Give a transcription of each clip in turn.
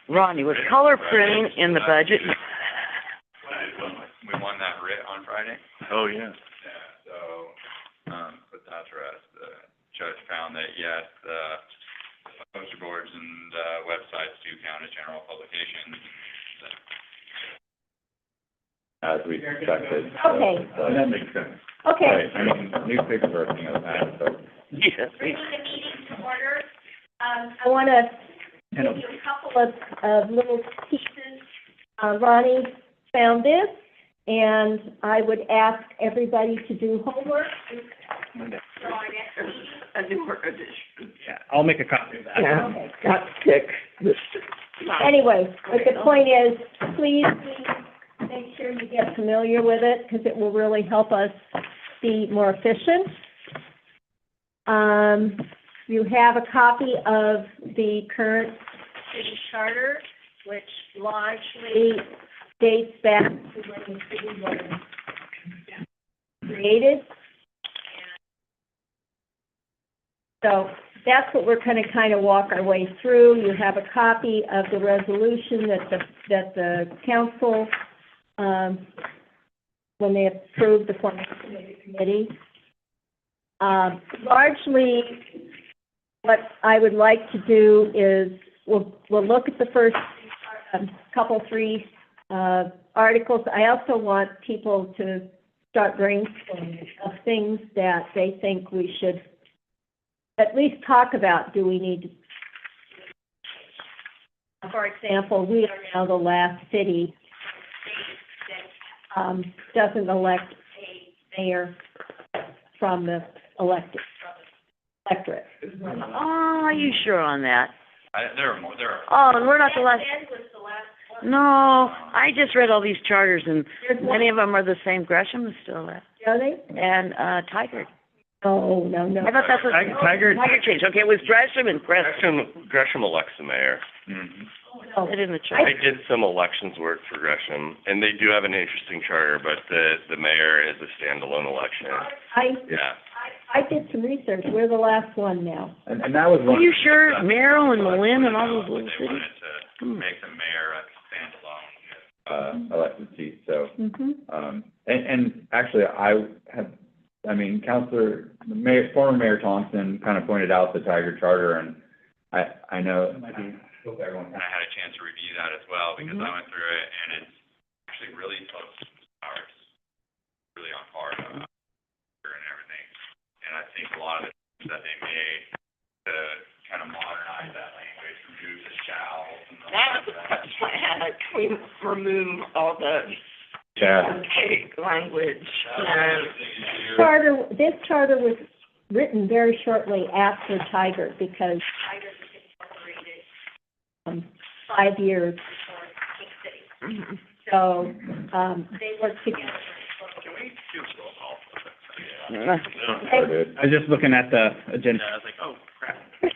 Ronnie, was color printing in the budget? We won that writ on Friday. Oh, yeah. Yeah, so, put that to rest. The judge found that, yes, the poster boards and, websites do count as general publications. As we expected. Okay. So that makes sense. Okay. Right, I mean, newspapers are a thing of the past, so. Yeah. Bringing the meeting to order. I want to give you a couple of little pieces. Ronnie found this, and I would ask everybody to do homework. A newer edition. Yeah, I'll make a copy of that. Yeah, Okay. got sick. Anyway, but the point is, please make sure you get familiar with it, because it will really help us be more efficient. You have a copy of the current city charter, which largely dates back to when the city was created. So that's what we're going to kind of walk our way through. You have a copy of the resolution that the council, when they approved the formation of the committee. Largely, what I would like to do is we'll look at the first three articles. I also want people to start brainstorming of things that they think we should at least talk about. Do we need to, for example, we are now the last city that doesn't elect a mayor from the electorate. Oh, are you sure on that? There are more, Oh, and we're not the last. Ed was the last one. No, I just read all these charters, and many of them are the same. Gresham is still there, Are they? and Tiger. No. I thought that's what Tiger changed. Okay, it was Gresham and Gresham elects the mayor. Mm-hmm. No. It in the I charter. did some elections work for Gresham, and they do have an interesting charter, but the mayor is a standalone election. Yeah. I did some research. We're the last one now. And that was one. Are you sure Merrill and Malin and all those little They cities? wanted to make the mayor a standalone. Elected seat, so, Mm-hmm. and actually, former Mayor Thompson kind of pointed out the Tiger Charter, and I know, hope everyone. And I had a chance to review that as well, because I went through it, and it's actually really close to ours, really on par and everything. And I think a lot of the things that they made to kind of modernize that language, remove the shalls and the. That's plan. We remove all the Yeah. archaic language. This charter was written very shortly after Tiger, because Tiger was incorporated 5 years before King City. Mm-hmm. So, they worked together. Can we do a roll call? Okay. I was just looking at the agenda. I was like, oh, crap, all right.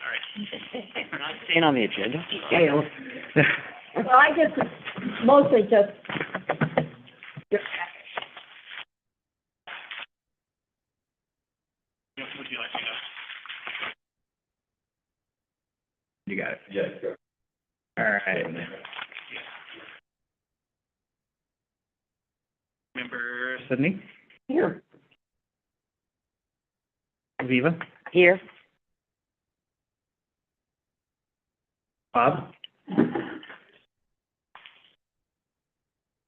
We're not staying on the agenda. Well, I just, mostly just, Would you like to know? You got it. Yes, go. All right. Member Sydney? Here. Viva? Here. Bob?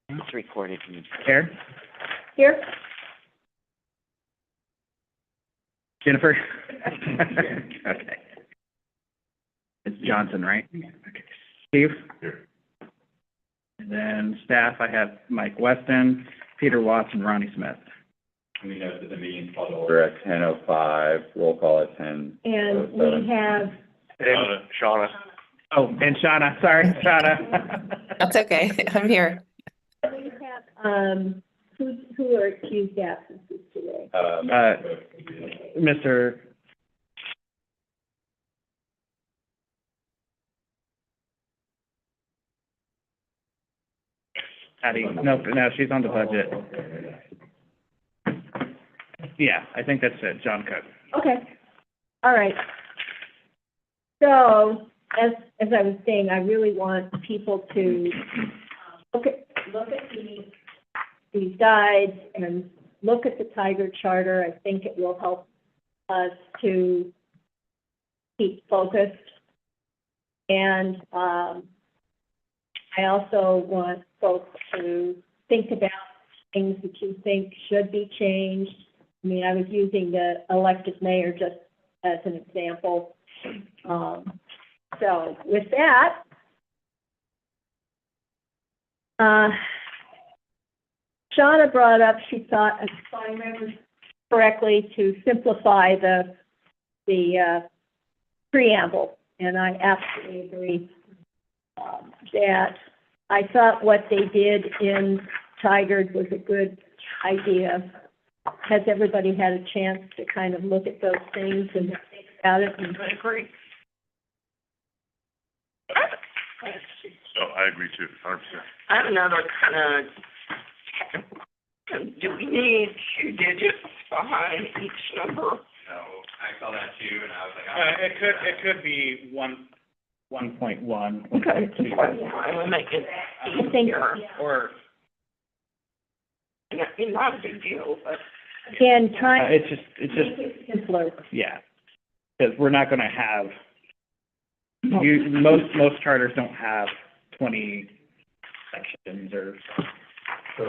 It's recorded. Aaron? here, Jennifer? Okay. It's Johnson, right? Okay. Steve? Here. And then staff, I have Mike Weston, Peter Watts, and Ronnie Smith. We know that the meeting's called to order at 10:05, roll call at 10:07. and we have, Shauna. Oh, and Shauna, sorry, Shauna. That's okay. I'm here. who are accused absences today? Mr. Patty, no, she's on the budget. Yeah, I think that's it, John Cook. Okay, all right. So, as I was saying, I really want people to look at these guides and look at the Tiger Charter. I think it will help us to keep focused. And I also want folks to think about things that you think should be changed. I mean, I was using the elected mayor just as an example. So with that, Shauna brought up, she thought, if I remember correctly, to simplify the preamble, and I absolutely agree that I thought what they did in Tigard was a good idea. Has everybody had a chance to kind of look at those things and think about it? I agree. So I agree too, 100%. I have another kind of, do we need 2 digits behind each number? So I saw that too, and I was like, It could be 1.1. Okay. I will make it I think, easier. Or, Not a big deal, but. again, trying it's to just, make it simpler. yeah. Because we're not gonna have, most charters don't have 20 sections or. So,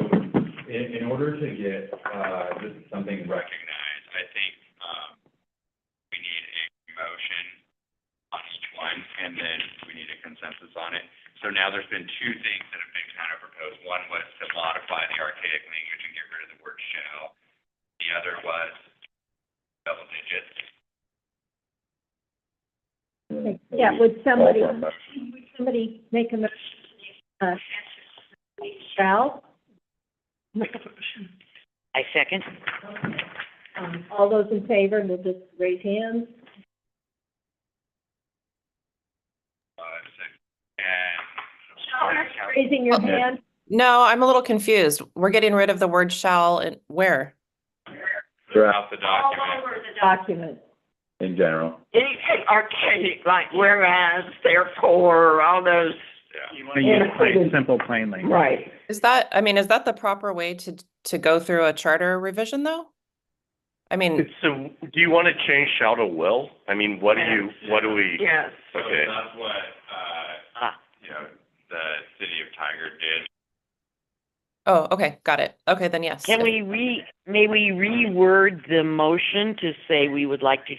in order to get, something recognized, I think, we need a motion on each one, and then we need a consensus on it. So now there's been 2 things that have been kind of proposed. One was to modify the archaic language and get rid of the word shall. The other was double digits. Yeah, would somebody Call for a motion. make a motion, shall? Make a motion. I second. All those in favor, we'll just raise hands. And Raising your hand. No, I'm a little confused. We're getting rid of the word shall and where? throughout the All document. over the document. In general. Anything archaic, like whereas, therefore, all those. Yeah. You wanna use plain, simple, plain language. Right. Is that the proper way to go through a charter revision though? I mean, So, do you want to change shall to will? I mean, what do we? Yes. So Okay. that's what, the city of Tigard did. oh, okay, got it. Okay, then yes. Can we may we reword the motion to say we would like to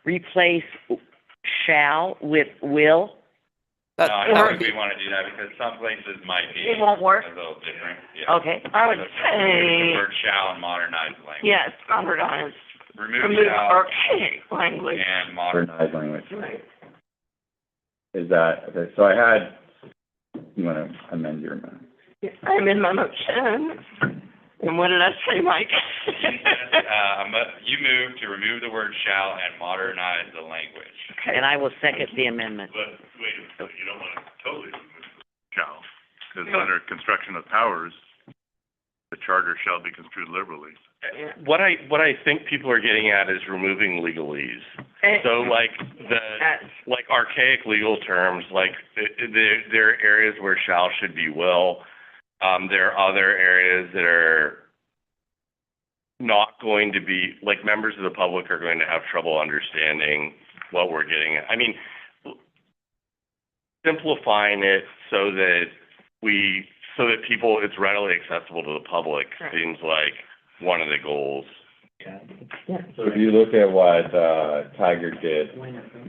replace shall with will? No, That- I that don't would think be- we wanna do that because some places might be It won't work? a little different, yeah. Okay. I would So, say, the word shall and modernize the language. yes, modernize, Remove remove shall archaic language. and modernize. Modernized language. Right. Is that, okay, so I had, you wanna amend your amendment? I'm in my motion. And what did I say, Mike? You move to remove the word shall and modernize the language. And I will second the amendment. But wait, you don't want to totally remove shall, because under construction of powers, the charter shall be construed liberally. What I think people are getting at is removing legalese. So like like archaic legal terms, like there are areas where shall should be will. There are other areas that are not going to be, like, members of the public are going to have trouble understanding what we're getting at. I mean, simplifying it so that people, it's readily accessible to the public seems like one of the goals. Yeah. So if you look at what, Tigard did,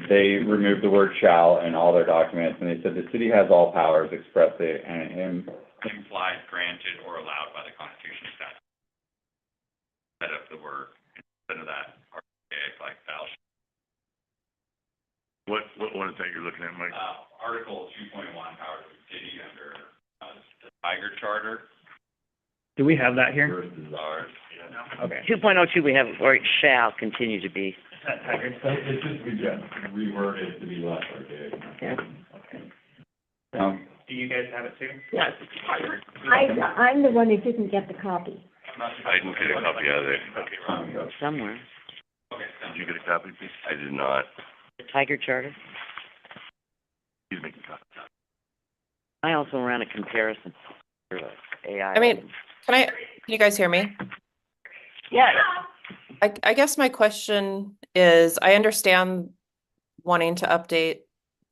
they removed the word shall in all their documents, and they said the city has all powers expressly and Implied, granted, or allowed by the Constitution of statute. Set up the word instead of that archaic like thou shalt. What one is that you're looking at, Mike? Article 2.1, powers of the city under, the Tigard Charter Do we have that here? versus ours. Okay. 2.02 we have, or it shall continue to be. it's just, we just reworded to be less archaic. Do you guys have it too? Yes. I'm the one who didn't get the copy. I didn't get a copy of it. Somewhere. Okay, Did you get a copy, please? I did not. The Tiger Charter? I also ran a comparison for AI. I mean, can you guys hear me? Yeah. I guess my question is, I understand wanting to update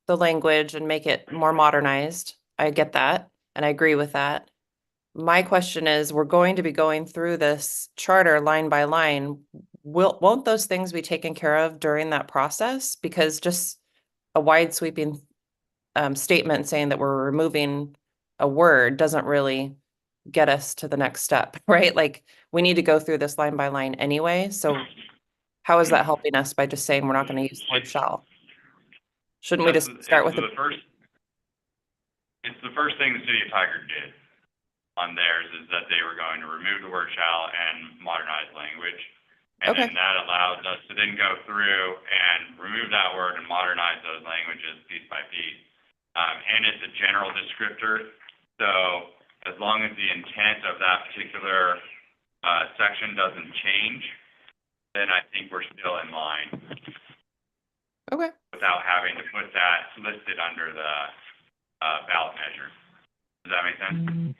the language and make it more modernized. I get that, and I agree with that. My question is, we're going to be going through this charter line by line. Won't those things be taken care of during that process? Because just a wide sweeping statement saying that we're removing a word doesn't really get us to the next step, right? Like, we need to go through this line by line anyway, so how is that helping us by just saying we're not gonna use the word shall? Shouldn't we just start with It's the first thing the city of Tigard did on theirs, is that they were going to remove the word shall and modernize language. And Okay. then that allows us to then go through and remove that word and modernize those languages piece by piece. And it's a general descriptor, so as long as the intent of that particular, section doesn't change, then I think we're still in line Okay. without having to put that listed under the, ballot measure. Does that make sense?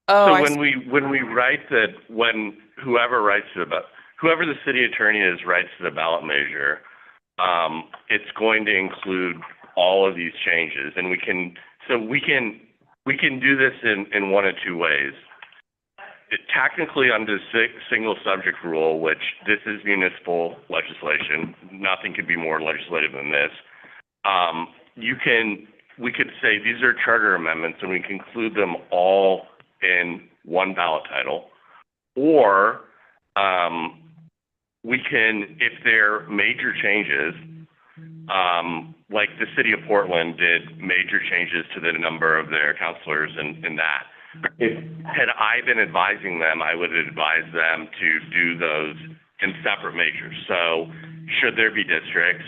Oh, So I when we write that, when whoever the city attorney is writes the ballot measure, it's going to include all of these changes, and we can do this in one of two ways. Technically, under the single subject rule, which this is municipal legislation, nothing could be more legislative than this. We could say these are charter amendments, and we can include them all in one ballot title, or we can, if they're major changes, like the city of Portland did major changes to the number of their councilors and that. Had I been advising them, I would advise them to do those in separate measures. So should there be districts?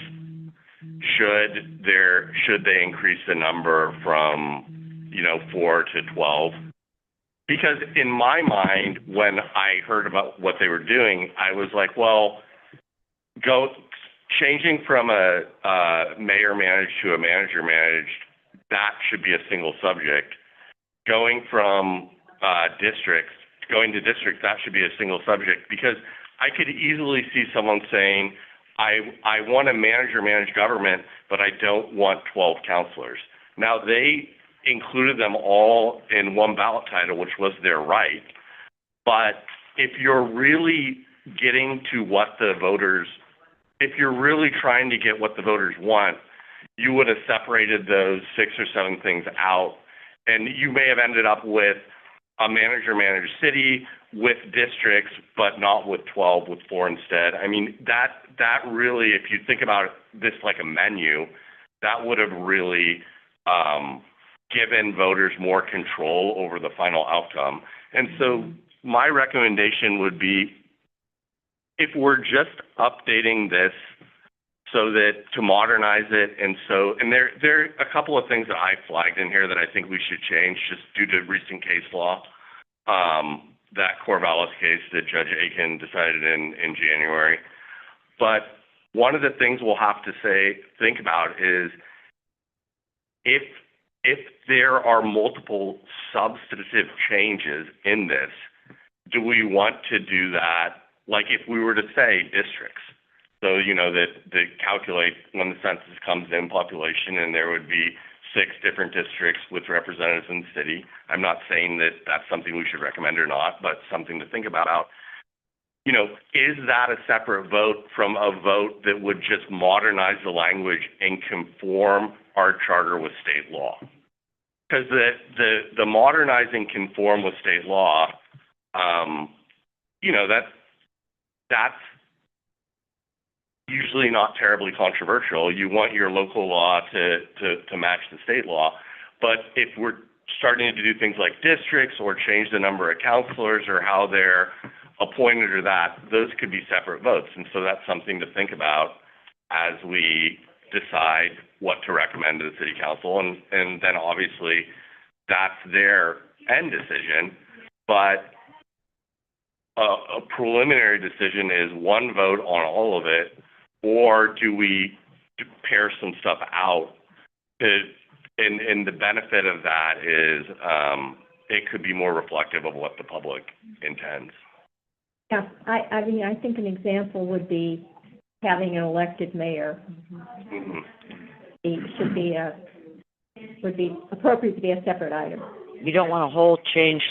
Should they increase the number from, 4 to 12? Because in my mind, when I heard about what they were doing, I was like, well, changing from a mayor managed to a manager managed, that should be a single subject. Going to districts, that should be a single subject, because I could easily see someone saying, I want a manager-managed government, but I don't want 12 councilors. Now, they included them all in one ballot title, which was their right. But if you're really getting to if you're really trying to get what the voters want, you would have separated those 6 or 7 things out, and you may have ended up with a manager-managed city with districts, but not with 12, with 4 instead. I mean, that really, if you think about this like a menu, that would have really given voters more control over the final outcome. And so my recommendation would be, if we're just updating this so that to modernize it, and there are a couple of things that I flagged in here that I think we should change just due to recent case law. That Corvallis case that Judge Aiken decided in January. But one of the things we'll have to think about is if there are multiple substantive changes in this, do we want to do that? Like if we were to say districts, so that calculate when the census comes in population, and there would be 6 different districts with representatives in the city. I'm not saying that that's something we should recommend or not, but something to think about. Is that a separate vote from a vote that would just modernize the language and conform our charter with state law? Because the modernizing conform with state law, that's usually not terribly controversial. You want your local law to match the state law. But if we're starting to do things like districts or change the number of councilors or how they're appointed or that, those could be separate votes. And so that's something to think about as we decide what to recommend to the city council. And then obviously that's their end decision. But a preliminary decision is one vote on all of it, or do we pare some stuff out to and the benefit of that is, it could be more reflective of what the public intends. Yeah, I mean, I think an example would be having an elected mayor. Mhm. Would be appropriate to be a separate item. You don't want a whole change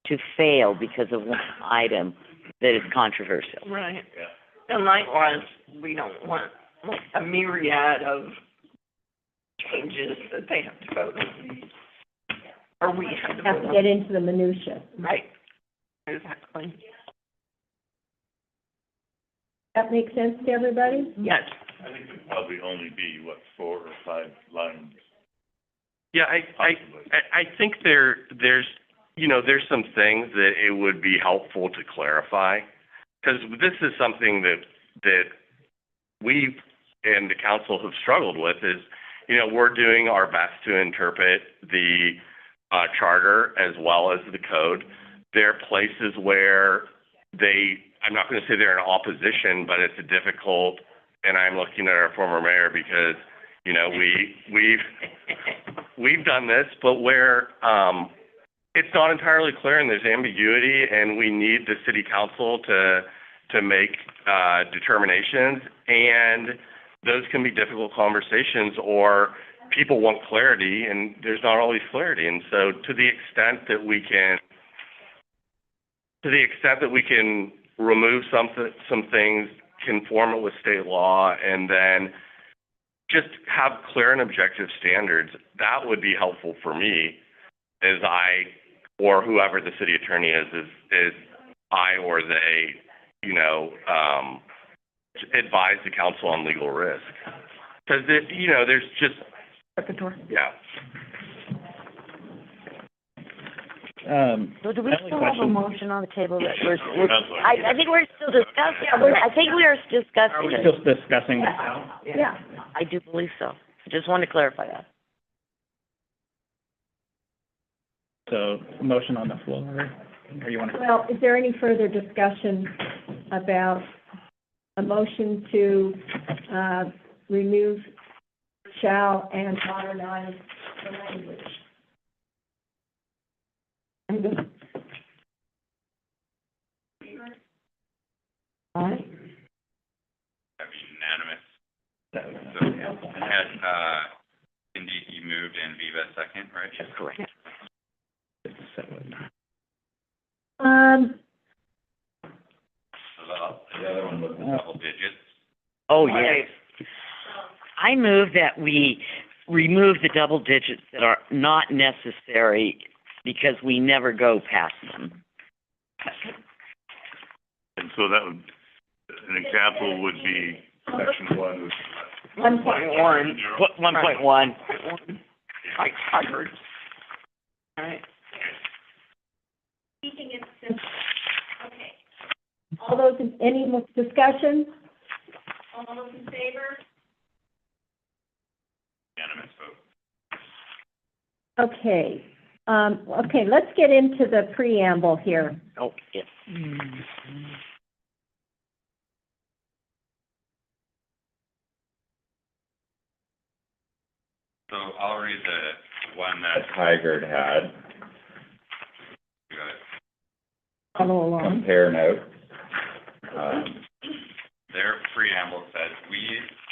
to fail because of one item that is controversial. Right. And likewise, we don't want like a myriad of changes that they have to vote on. Or we have to Have vote to on. get into the minutia. Right. Exactly. That makes sense to everybody? Yes. I think it'd probably only be, 4 or 5 lines, Yeah, possibly. I think there's some things that it would be helpful to clarify, because this is something that we and the council have struggled with is, we're doing our best to interpret the charter as well as the code. There are places where I'm not going to say they're in opposition, but it's difficult, and I'm looking at our former mayor because, we've done this, but where it's not entirely clear and there's ambiguity, and we need the city council to make determinations, and those can be difficult conversations, or people want clarity and there's not always clarity. And so to the extent that we can remove some things, conform it with state law, and then just have clear and objective standards, that would be helpful for me as or whoever the city attorney is I or they, advise the council on legal risk. Because, there's just... Yeah. So do we My only still have a question- motion on the table that we're, Sounds like I think we're still discussing, I think we are Are discussing we it. still discussing this? Yeah. I do believe so. I just wanted to clarify that. So, motion on the floor, or you want to? Well, is there any further discussion about a motion to, remove shall and modernize the language? All right. That'd be unanimous. So, I had, Cindy, you moved, and Viva second, right? That's correct. So the other one was the double digits. Oh, yes. I move that we remove the double digits that are not necessary because we never go past them. And so that would, an example would be section 1, 1.1. 1.1. Like Harvard. All right. Keeping it simple. Okay. All those, any more discussion? All those in favor? Unanimous vote. Okay. Okay, let's get into the preamble here. Oh, yes. So I'll read the one that, Tigard had, Follow along. compare notes. their preamble says, "We,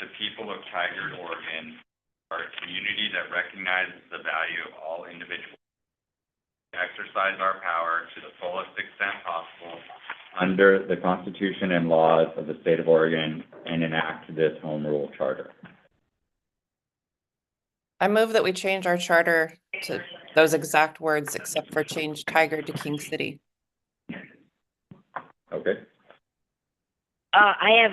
the people of Tigard, Oregon, are a community that recognizes the value of all individuals. We exercise our power to the fullest extent possible Under the Constitution and laws of the state of Oregon and enact this home rule charter." I move that we change our charter to those exact words, except for change Tiger to King City. Okay. I have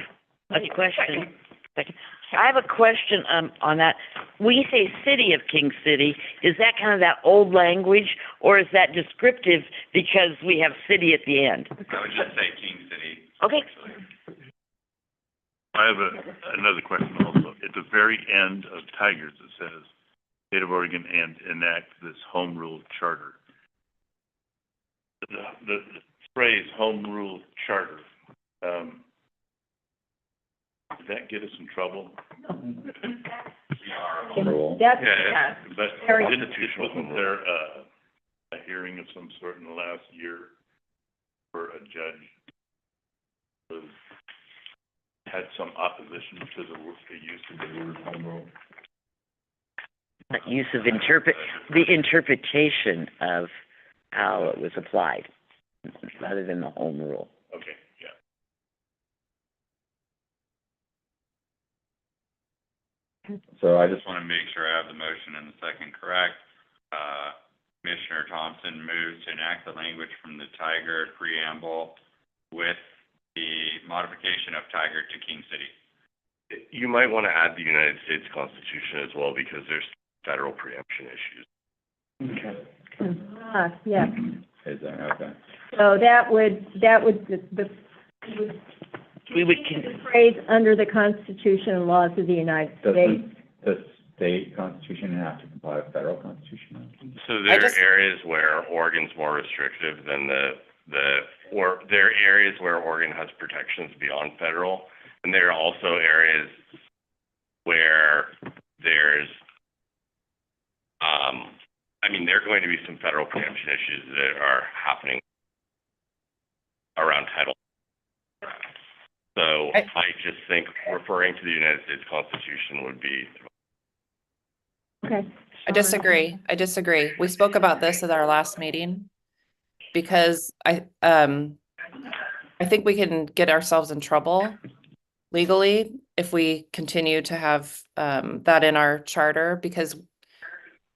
a question. I have a question, on that. When you say city of King City, is that kind of that old language, or is that descriptive because we have city at the end? I would just say King City. Okay. Actually. I have another question also. At the very end of Tigers, it says, State of Oregon and enact this home rule charter. The phrase home rule charter, Did that get us in trouble? Rule. That's, Yeah. But Very- wasn't there a hearing of some sort in the last year where a judge had some opposition to the use of the word home rule? Use of the interpretation of how it was applied, rather than the home rule. Okay, yeah. So I just, Just wanna make sure I have the motion and the second correct. Commissioner Thompson moves to enact the language from the Tigard preamble with the modification of Tigard to King City. You might want to add the United States Constitution as well, because there's federal preemption issues. yes. is there, okay. So that would, We would the phrase under the Constitution and laws of the United States. Doesn't the state constitution have to comply with federal constitution? So there just- are areas where Oregon's more restrictive than or there are areas where Oregon has protections beyond federal, and there are also areas where there's, there are going to be some federal preemption issues that are happening around title. So I just think referring to the United States Constitution would be. Okay. I disagree. We spoke about this at our last meeting because I think we can get ourselves in trouble legally if we continue to have that in our charter, because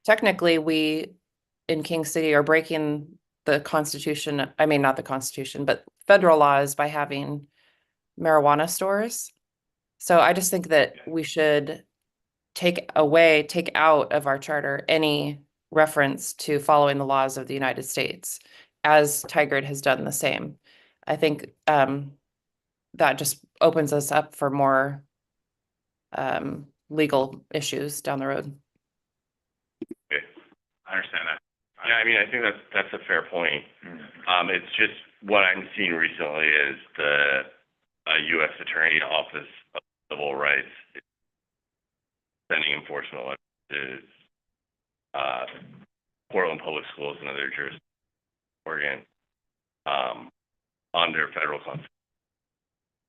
technically we in King City are breaking the Constitution, not the Constitution, but federal laws by having marijuana stores. So I just think that we should take out of our charter any reference to following the laws of the United States, as Tigard has done the same. I think that just opens us up for more legal issues down the road. Okay, I understand that. Yeah, I think that's a fair point. It's just what I'm seeing recently is the U.S. Attorney Office of Civil Rights sending enforcement letters to Portland Public Schools and other jurisdictions in Oregon on their federal constitution.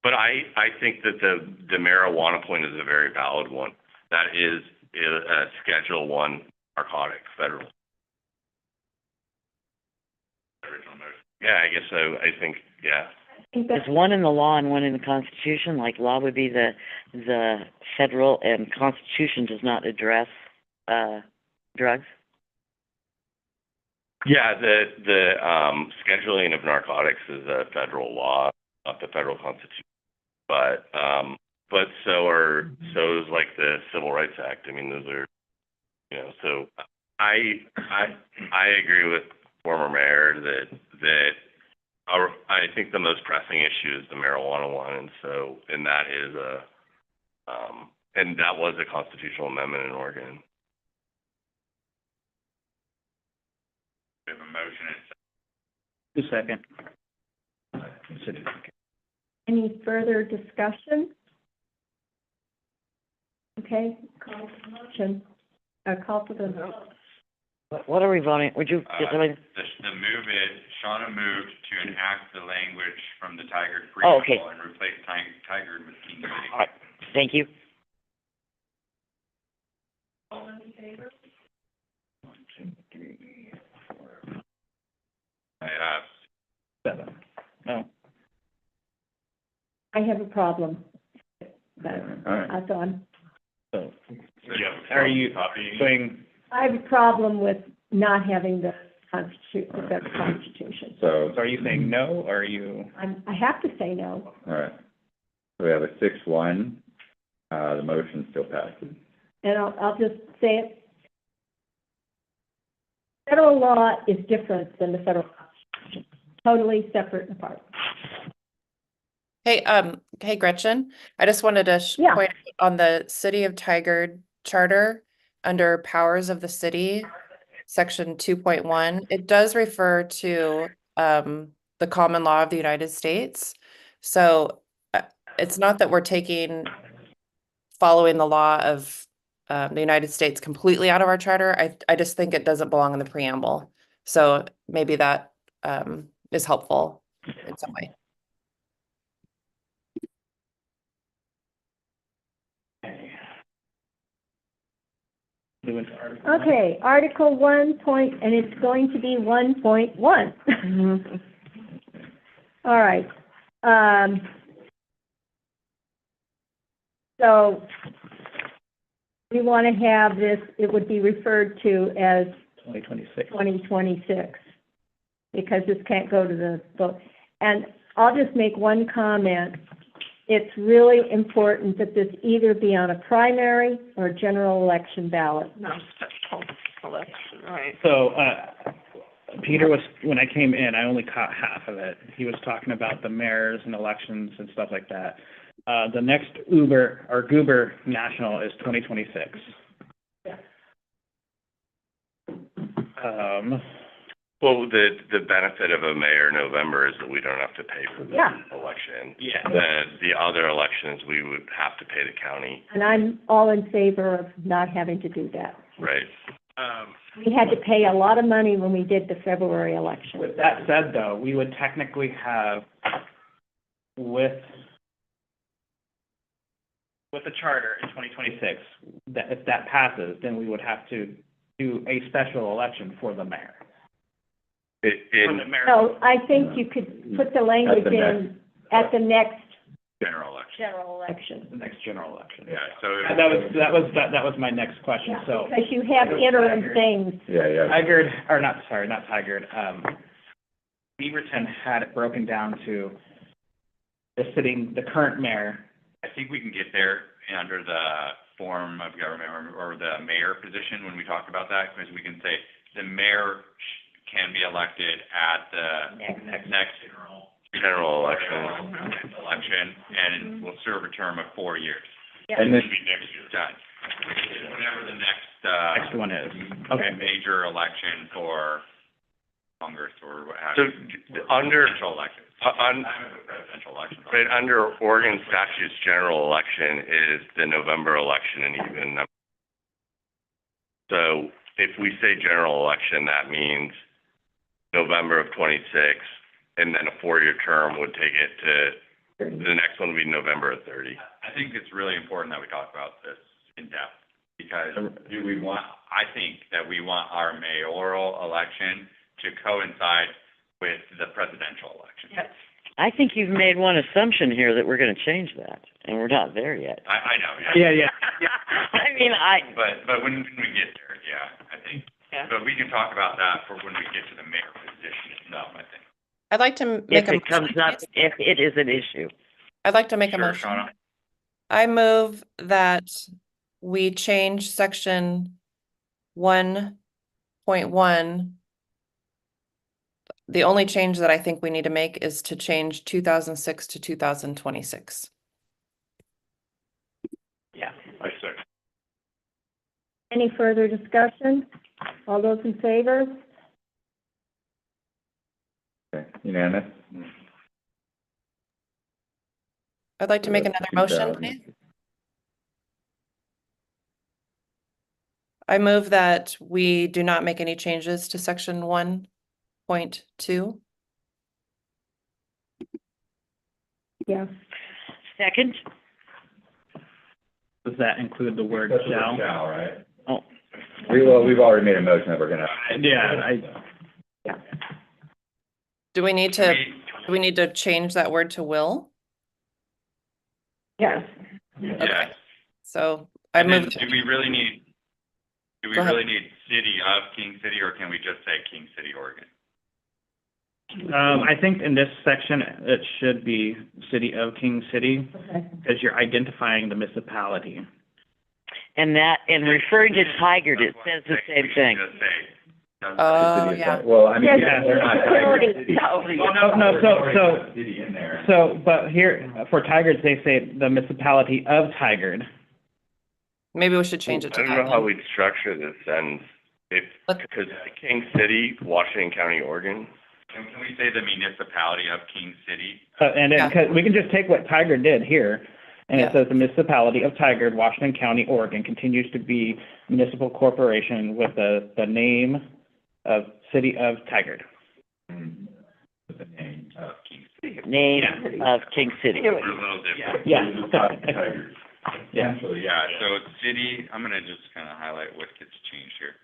But I think that the marijuana point is a very valid one. That is a Schedule I narcotic federal. Original motion. Yeah, I guess so. I think, yeah. There's one in the law and one in the Constitution, like law would be the federal, and Constitution does not address, drugs. Yeah, the scheduling of narcotics is a federal law, not the federal constitution. But so is like the Civil Rights Act. Those are, so I agree with former mayor that I think the most pressing issue is the marijuana one, and that is and that was a constitutional amendment in Oregon. We have a motion and A second. Any further discussion? Okay, call for the motion, call for the vote. What are we voting? Would you, the move is, Shauna moved to enact the language from the Tigard Oh, okay. preamble and replace Tigard with King City. all right, thank you. All in favor? 1, 2, 3, 4, I have 7. No. I have a problem. But All right. I thought, So, Yeah. are you saying, I have a problem with not having the federal Constitution. So, are you saying no, or are you? I have to say no. all right. So we have a 6-1, the motion still passes. And I'll just say it. Federal law is different than the federal Constitution, totally separate and apart. Hey Gretchen, I just wanted to Yeah. point on the City of Tigard Charter, under Powers of the City, Section 2.1, it does refer to the common law of the United States. So it's not that we're taking following the law of the United States completely out of our charter. I just think it doesn't belong in the preamble. So maybe that is helpful in some way. Move into Article 1. Okay, Article 1 point, and it's going to be 1.1. All right. So we want to have this, it would be referred to as 2026. 2026, because this can't go to the vote. And I'll just make one comment. It's really important that this either be on a primary or general election ballot. No, special election, right? So, Peter was, when I came in, I only caught half of it. He was talking about the mayors and elections and stuff like that. The next Goober National is 2026. Well, the benefit of a mayor November is that we don't have to pay for the Yeah. election. Yeah. The other elections, we would have to pay the county, And I'm all in favor of not having to do that. right? We had to pay a lot of money when we did the February election. With that said, though, we would technically have, with the charter in 2026, that if that passes, then we would have to do a special election for the mayor. For the mayor. So I think you could put the language At the in at the next General election. general election. The next general election. Yeah, so. That was my next question, so. Because you have interim things. Yeah. Tigard, or not Tigard, Beaverton had it broken down to the current mayor. I think we can get there under the form of government or the mayor position when we talk about that, because we can say the mayor can be elected at the next General election. election and will serve a term of 4 years. And then, It'll be next year, done. Whenever the next Next one is, okay. major election for Congress or what have So you. under, Presidential election. on, Time of the presidential election. right, under Oregon statutes, general election is the November election and even number. So if we say general election, that means November of 26, and then a 4-year term would take it to, the next one would be November of 30. I think it's really important that we talk about this in depth, because I think that we want our mayoral election to coincide with the presidential election. Yes. I think you've made one assumption here that we're gonna change that, and we're not there yet. I know, Yeah. I mean, But when we get there, yeah, I think. Yeah. But we can talk about that for when we get to the mayor position itself, I think. I'd like to make if a it comes motion, up, please. if it is an issue. I'd like to make a Sure, motion. Shauna. I move that we change section 1.1. The only change that I think we need to make is to change 2006 to 2026. Yeah. I second. Any further discussion? All those in favor? okay, unanimous? I'd like to make another motion, please. I move that we do not make any changes to section 1.2. Yeah. Second? Does that include the word That's the word shall? shall, right? Oh. We've already made a motion that we're gonna. Do we need to change that word to will? Yes. Yes. So I And then, move, do we really need Go ahead. city of King City, or can we just say King City, Oregon? I think in this section, it should be City of King City, Okay. because you're identifying the municipality. And referring to Tigard, it says the same thing. We should just say. oh, yeah. Well, I mean, Yes. yeah, they're not Tiger City. No, City in there. So, but here, for Tigard, they say the municipality of Tigard. Maybe we should change it I to don't that know how then. we'd structure this sentence. Look- Because King City, Washington County, Oregon, Can we say the municipality of King City? And then, Yeah. because we can just take what Tigard did here, And Yeah. it says the municipality of Tigard, Washington County, Oregon, continues to be municipal corporation with the name of City of Tigard. With the name of King City. Name of King City. We're a little different. Yeah. Yeah. So, yeah, so it's city, I'm gonna just kind of highlight what gets changed here.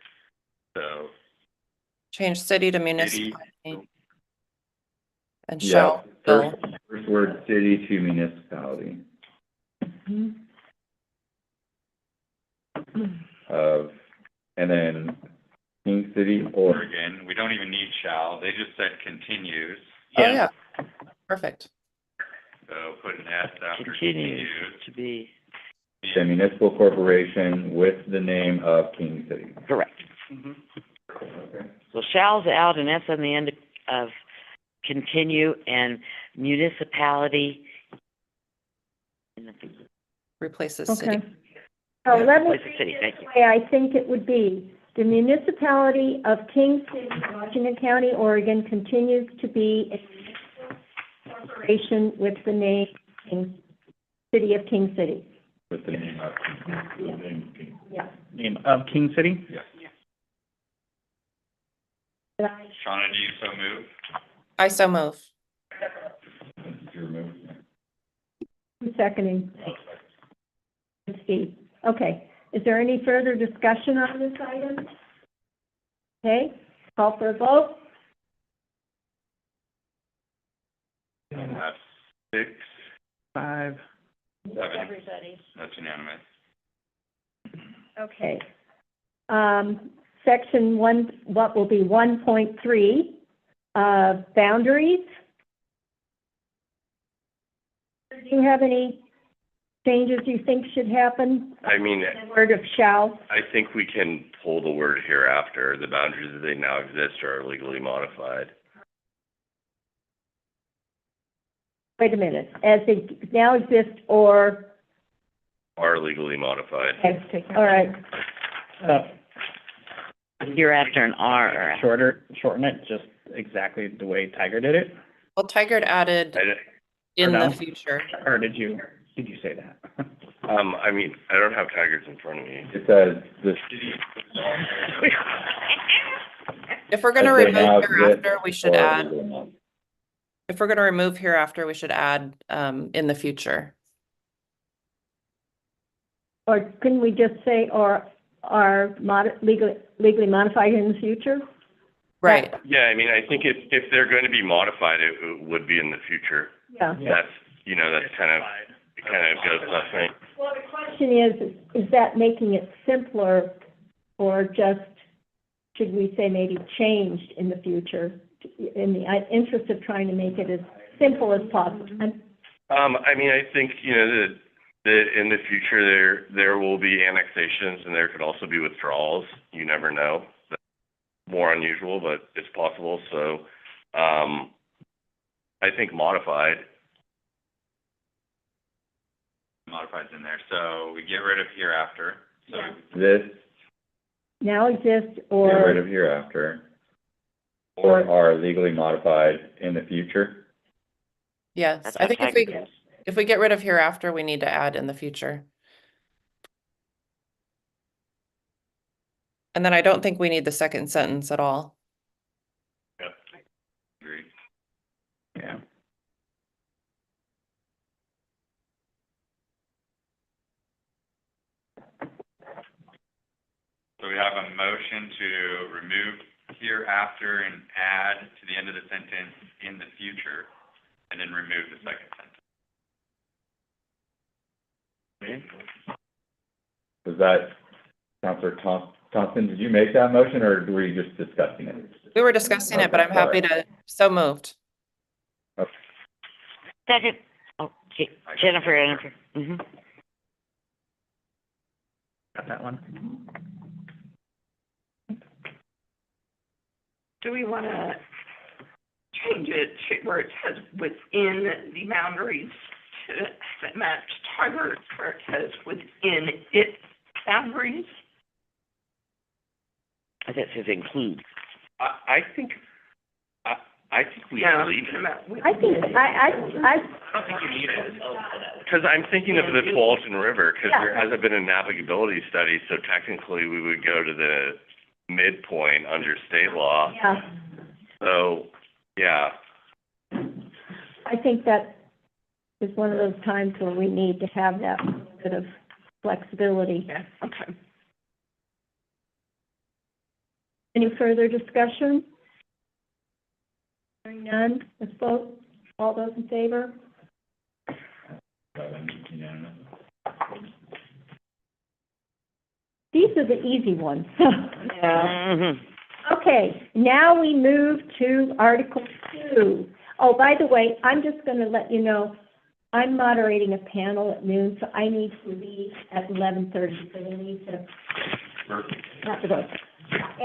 So, Change city to city, municipality. And Yeah, shall fill. first word, city to municipality of, and then King City, Oregon. Oregon, we don't even need shall, they just said continues, Oh, yeah. Perfect. so put an S after Continues continues. to be, A municipal corporation with the name of King City. correct. Okay. So shall's out and that's on the end of continue and municipality. Replaces Okay. city. So let me Place of city, thank you. the way I think it would be. The municipality of King City, Washington County, Oregon continues to be a municipal corporation with the name City of King City. With the name of King City. Yeah. Name of King City? Yes. Did I- Shauna, do you so move? I so move. Did you remove? Who's seconding? Steve. Okay. Is there any further discussion on this item? Okay, call for a vote. That's 6, 5. 7, Everybody. that's unanimous. Okay. Section 1, what will be 1.3, boundaries. Do you have any changes you think should happen? I mean, The word of shall. I think we can pull the word hereafter. The boundaries as they now exist are legally modified. Wait a minute, as they now exist or, Are legally modified. okay, all right. Hereafter and R are after. Shorten it, just exactly the way Tiger did it? Well, Tigard added in no? the future. Or did you say that? I mean, I don't have tigers in front of me. It says the city. If we're gonna as they now remove hereafter, exist we should or add, legally modified. if we're gonna remove hereafter, we should add, in the future. Or couldn't we just say, or are legally modified in the future? Right. Yeah, I mean, I think if they're going to be modified, it would be in the future. Yeah. That's, that's kind of goes without saying. Well, the question is that making it simpler or just, should we say maybe changed in the future in the interest of trying to make it as simple as possible? I mean, I think, that in the future there will be annexations and there could also be withdrawals. You never know. That's more unusual, but it's possible. So, I think modified. Modified's in there, so we get rid of hereafter, so This, Now exist get rid or, of hereafter, or are legally modified in the future. Yes, That's I think what if we get rid of hereafter, we need to add in the future. And then I don't think we need the second sentence at all. agree. Yeah. So we have a motion to remove hereafter and add to the end of the sentence in the future, and then remove the second sentence. Was that, Counselor Thompson, did you make that motion, or were you just discussing it? We were discussing it, but I'm happy to, so moved. Second, oh, Jennifer. Mm-hmm. Got that one? Do we want to change it to where it says within the boundaries to match Tigard, where it says within its boundaries? I think it says include. I think we Yeah, leave it. I think, don't think you need it. Because I'm thinking of the Tualatin River, because Yeah. there hasn't been a navigability study, so technically we would go to the midpoint under state law. Yeah, So, yeah. I think that is one of those times where we need to have that bit of flexibility. Yeah, okay. Any further discussion? Hearing none, let's vote. All those in favor? These are the easy ones. Mhm. Okay, now we move to Article 2. Oh, by the way, I'm just going to let you know, I'm moderating a panel at noon, so I need to leave at 11:30, so we need to have to go.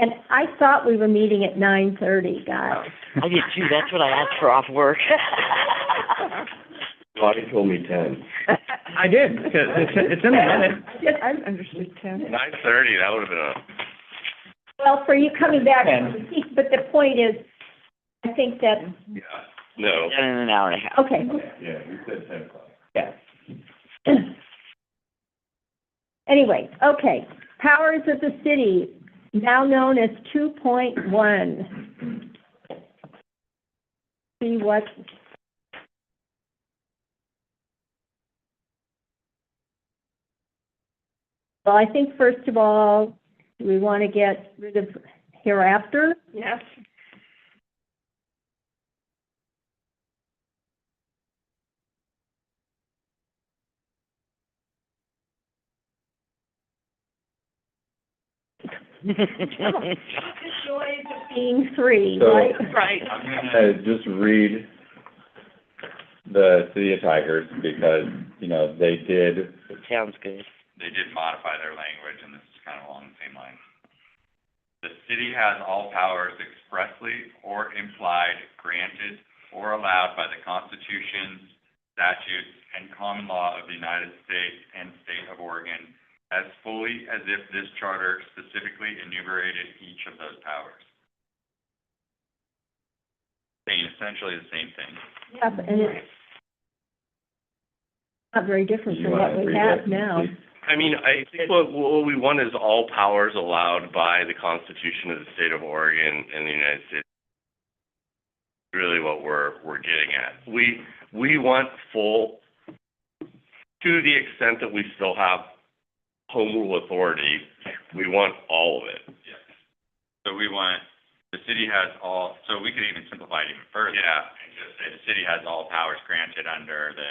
And I thought we were meeting at 9:30, guys. I did too, that's what I asked for off work. Lottie told me 10. I did, because it's in the minute. I understood 10. 9:30, that would have been a, Well, for you coming back, but the point is, I think that, yeah, no. Done in an hour and a half. okay. Yeah, you said 10 o'clock. Yeah. Anyway, okay, powers of the city, now known as 2.1. See what, well, I think first of all, we want to get rid of hereafter. Yes. Joys of being three, So- right? Right. I'm gonna just read the City of Tigers, because, you know, they did, Sounds good. They did modify their language, and this is kind of along the same lines. The city has all powers expressly or implied, granted or allowed by the Constitution, statutes, and common law of the United States and state of Oregon, as fully as if this charter specifically enumerated each of those powers. Saying essentially the same thing. Yeah, and it's not very different you from what wanna we read have it, now. please? I mean, I think what we want is all powers allowed by the Constitution of the State of Oregon and the United States. Really what we're getting at. We want full, to the extent that we still have home rule authority, we want all of it. Yes. So we want, the city has all, so we could even simplify it even further. Yeah. And just say the city has all powers granted under the,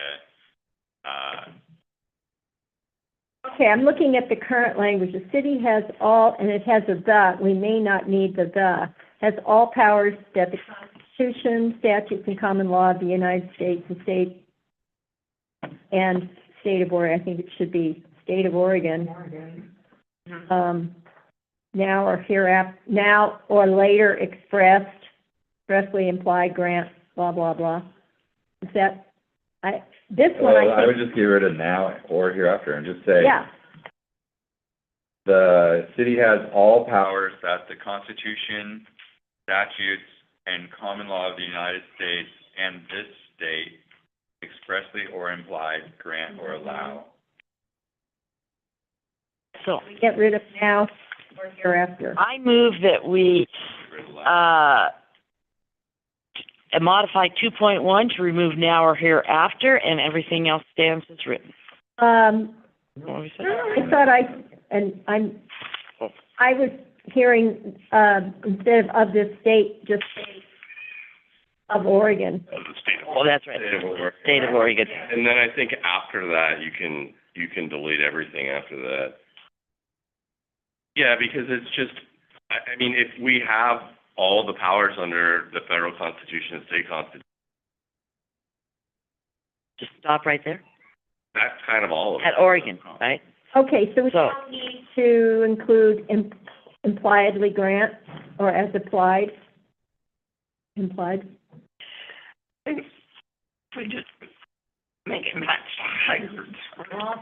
Okay, I'm looking at the current language. The city has all, and it has a the, we may not need the, has all powers that the Constitution, statutes, and common law of the United States and state of Oregon. I think it should be state of Oregon. Now or hereafter, now or later expressly implied, grant, blah, blah, blah. Is that, this one Well, I I would think, just get rid of now or hereafter and just say, yeah, the city has all powers that the Constitution, statutes, and common law of the United States and this state expressly or implied grant or allow. So, get rid of now or hereafter. I move that we, modify 2.1 to remove now or hereafter, and everything else stands as written. What we said? I thought I was hearing, instead of this state, just state of Oregon. Of the state of Oh, that's right. State of Oregon. State of Oregon. And then I think after that, you can delete everything after that. Yeah, because it's just, I mean, if we have all the powers under the federal constitution and state constitution, Just stop right there. that's kind of all of it. At Oregon, right? Okay, so we So- don't need to include impliedly grant or as applied? Implied? If we just make it match Tigers.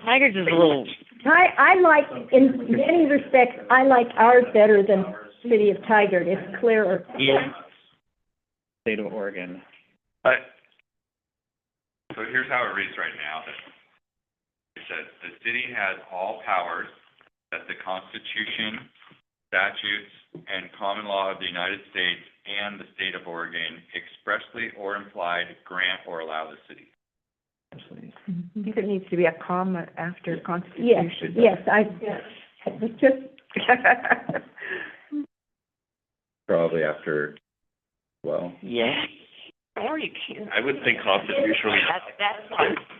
Tigers is a little, I like, in many respects, I like ours better than City of Tigard. It's clearer. yeah. State of Oregon. So here's how it reads right now. It says, the city has all powers that the Constitution, statutes, and common law of the United States and the state of Oregon expressly or implied grant or allow the city. Absolutely. I think there needs to be a comma after Yes, constitution. yes, I was just, Probably after, well, Yes, Or you can't. I would think constitutionally.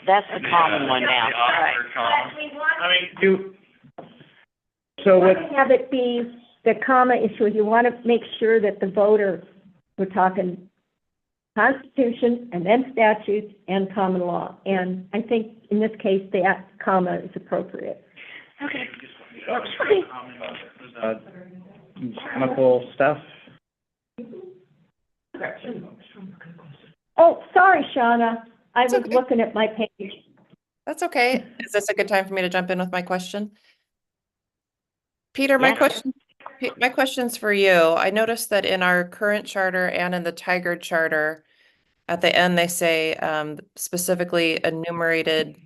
that's the common one now. The awkward comma. So what, have it be the comma issue, you want to make sure that the voter, we're talking Constitution and then statutes and common law. And I think in this case, that comma is appropriate. Okay. Works for me. chemical stuff? Oh, sorry, Shauna, I It's was okay. looking at my page. That's okay. Is this a good time for me to jump in with my question? Peter, Yeah. my question's for you. I noticed that in our current charter and in the Tigard charter, at the end, they say specifically enumerated,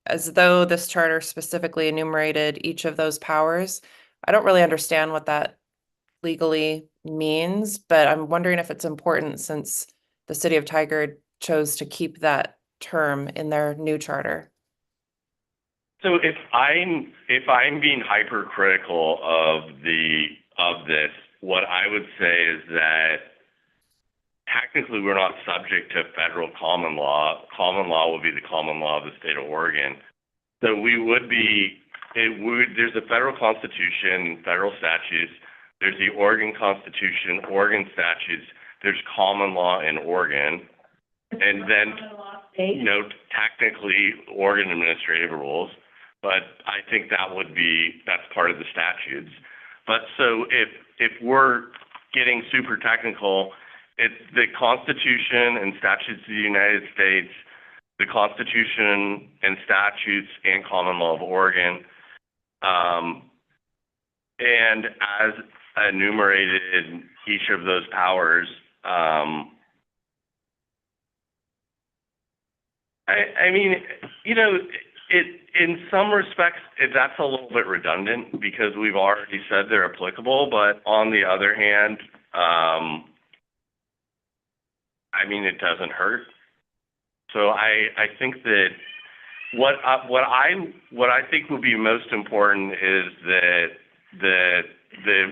as though this charter specifically enumerated each of those powers. I don't really understand what that legally means, but I'm wondering if it's important since the city of Tigard chose to keep that term in their new charter. So if I'm being hypercritical of this, what I would say is that technically we're not subject to federal common law. Common law would be the common law of the state of Oregon. So there's a federal constitution, federal statutes, there's the Oregon Constitution, Oregon statutes, there's common law in Oregon, and then, technically Oregon administrative rules, but I think that's part of the statutes. But so if we're getting super technical, it's the Constitution and statutes of the United States, the Constitution and statutes and common law of Oregon, and as enumerated each of those powers, I mean, in some respects, that's a little bit redundant because we've already said they're applicable, but on the other hand, it doesn't hurt. So I think that what I think would be most important is that